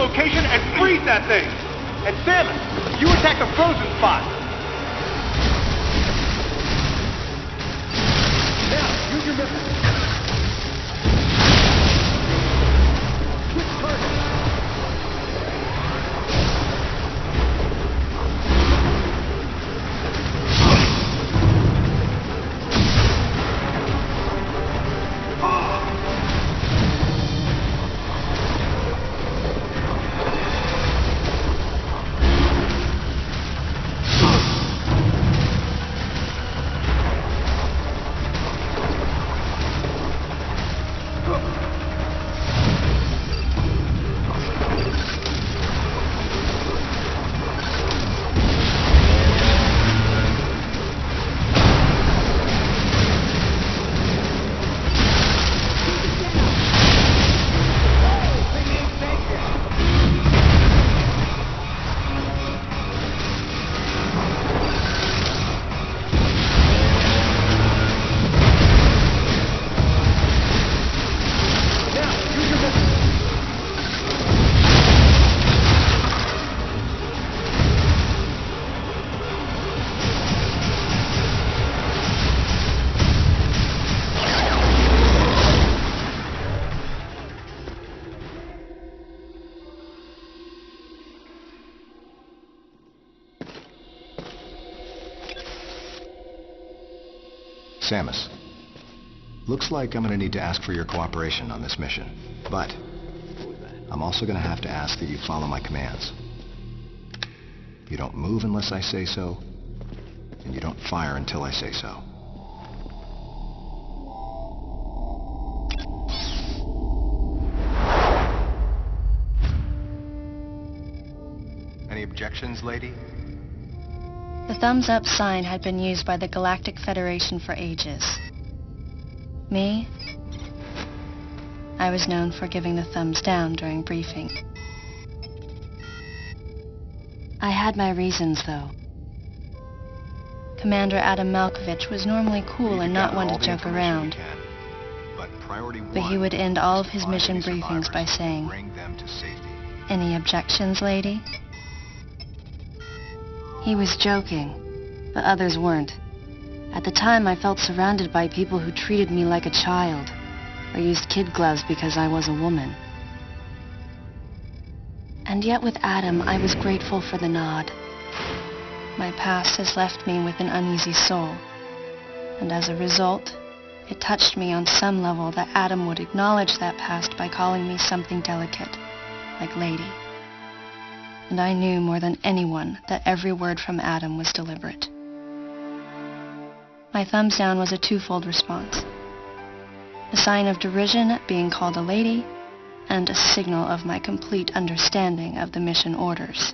Speaker 5: location and freeze that thing. And Samus, you attack the frozen spot. Now, use your missile. Switch target.
Speaker 7: Samus, looks like I'm going to need to ask for your cooperation on this mission, but I'm also going to have to ask that you follow my commands. You don't move unless I say so, and you don't fire until I say so. Any objections, lady?
Speaker 6: The thumbs up sign had been used by the Galactic Federation for ages. Me? I was known for giving the thumbs down during briefing. I had my reasons, though. Commander Adam Malkovich was normally cool and not one to joke around. But he would end all of his mission briefings by saying, "Any objections, lady?" He was joking, but others weren't. At the time, I felt surrounded by people who treated me like a child, or used kid gloves because I was a woman. And yet with Adam, I was grateful for the nod. My past has left me with an uneasy soul, and as a result, it touched me on some level that Adam would acknowledge that past by calling me something delicate, like lady. And I knew more than anyone that every word from Adam was deliberate. My thumbs down was a twofold response. A sign of derision at being called a lady, and a signal of my complete understanding of the mission orders.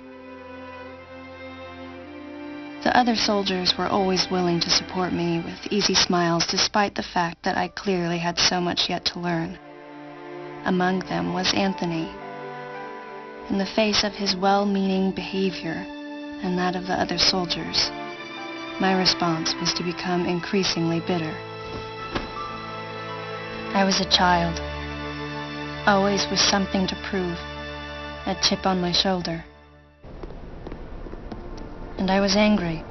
Speaker 6: The other soldiers were always willing to support me with easy smiles despite the fact that I clearly had so much yet to learn. Among them was Anthony. In the face of his well-meaning behavior and that of the other soldiers, my response was to become increasingly bitter. I was a child, always with something to prove, a chip on my shoulder. And I was angry.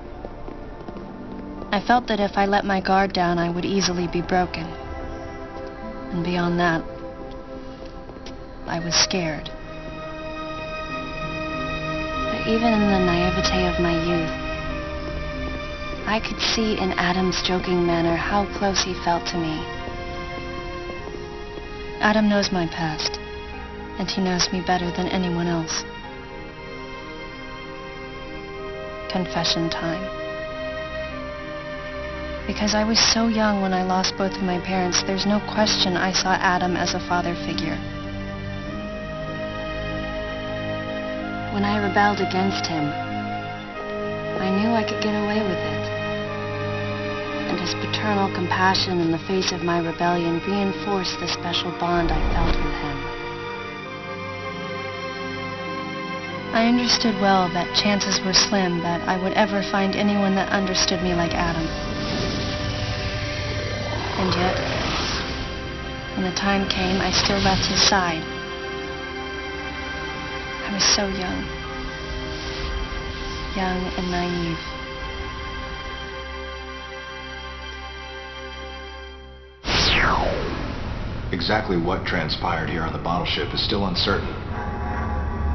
Speaker 6: I felt that if I let my guard down, I would easily be broken. And beyond that, I was scared. But even in the naivete of my youth, I could see in Adam's joking manner how close he felt to me. Adam knows my past, and he knows me better than anyone else. Confession time. Because I was so young when I lost both of my parents, there's no question I saw Adam as a father figure. When I rebelled against him, I knew I could get away with it. And his paternal compassion in the face of my rebellion reinforced the special bond I felt with him. I understood well that chances were slim that I would ever find anyone that understood me like Adam. And yet, when the time came, I still left his side. I was so young. Young and naive.
Speaker 7: Exactly what transpired here on the bottle ship is still uncertain.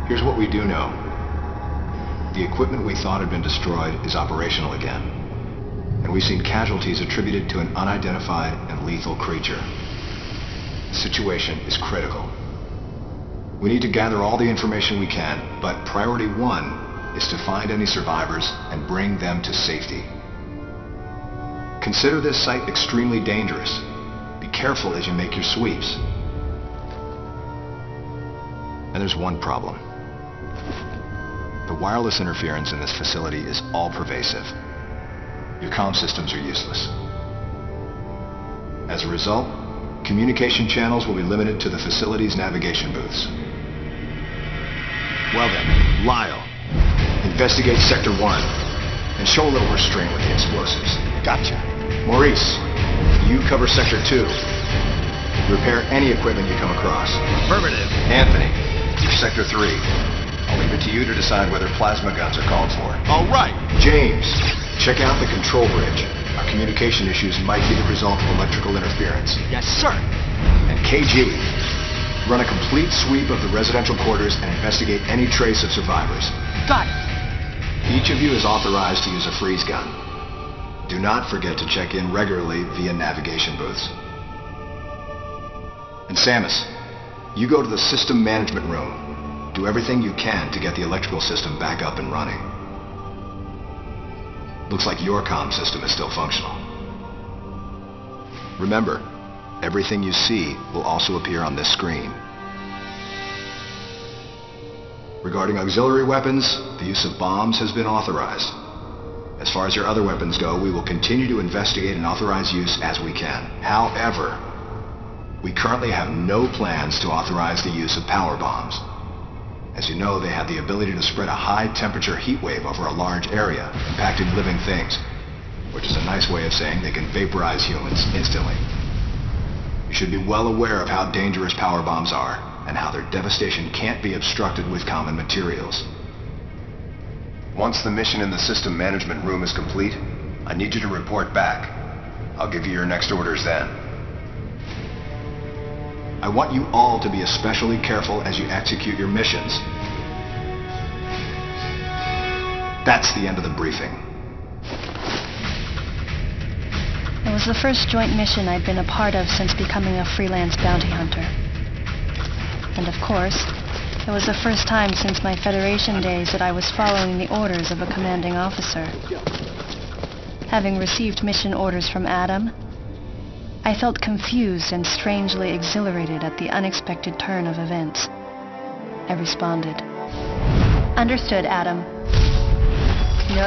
Speaker 7: Here's what we do know. The equipment we thought had been destroyed is operational again. And we've seen casualties attributed to an unidentified and lethal creature. The situation is critical. We need to gather all the information we can, but priority one is to find any survivors and bring them to safety. Consider this site extremely dangerous. Be careful as you make your sweeps. And there's one problem. The wireless interference in this facility is all-pervasive. Your comm systems are useless. As a result, communication channels will be limited to the facility's navigation booths. Well then, Lyle, investigate Sector 1 and show a little restraint with the explosives.
Speaker 8: Gotcha.
Speaker 7: Maurice, you cover Sector 2. Repair any equipment you come across.
Speaker 8: Affirmative.
Speaker 7: Anthony, Sector 3. I'll leave it to you to decide whether plasma guns are called for.
Speaker 8: All right.
Speaker 7: James, check out the control bridge. Our communication issues might be the result of electrical interference.
Speaker 8: Yes, sir.
Speaker 7: And KG, run a complete sweep of the residential quarters and investigate any trace of survivors.
Speaker 8: Got it.
Speaker 7: Each of you is authorized to use a freeze gun. Do not forget to check in regularly via navigation booths. And Samus, you go to the system management room. Do everything you can to get the electrical system back up and running. Looks like your comm system is still functional. Remember, everything you see will also appear on this screen. Regarding auxiliary weapons, the use of bombs has been authorized. As far as your other weapons go, we will continue to investigate and authorize use as we can. However, we currently have no plans to authorize the use of power bombs. As you know, they have the ability to spread a high-temperature heat wave over a large area, impacting living things, which is a nice way of saying they can vaporize humans instantly. You should be well aware of how dangerous power bombs are, and how their devastation can't be obstructed with common materials. Once the mission in the system management room is complete, I need you to report back. I'll give you your next orders then. I want you all to be especially careful as you execute your missions. That's the end of the briefing.
Speaker 6: It was the first joint mission I'd been a part of since becoming a freelance bounty hunter. And of course, it was the first time since my Federation days that I was following the orders of a commanding officer. Having received mission orders from Adam, I felt confused and strangely exhilarated at the unexpected turn of events. I responded. Understood, Adam.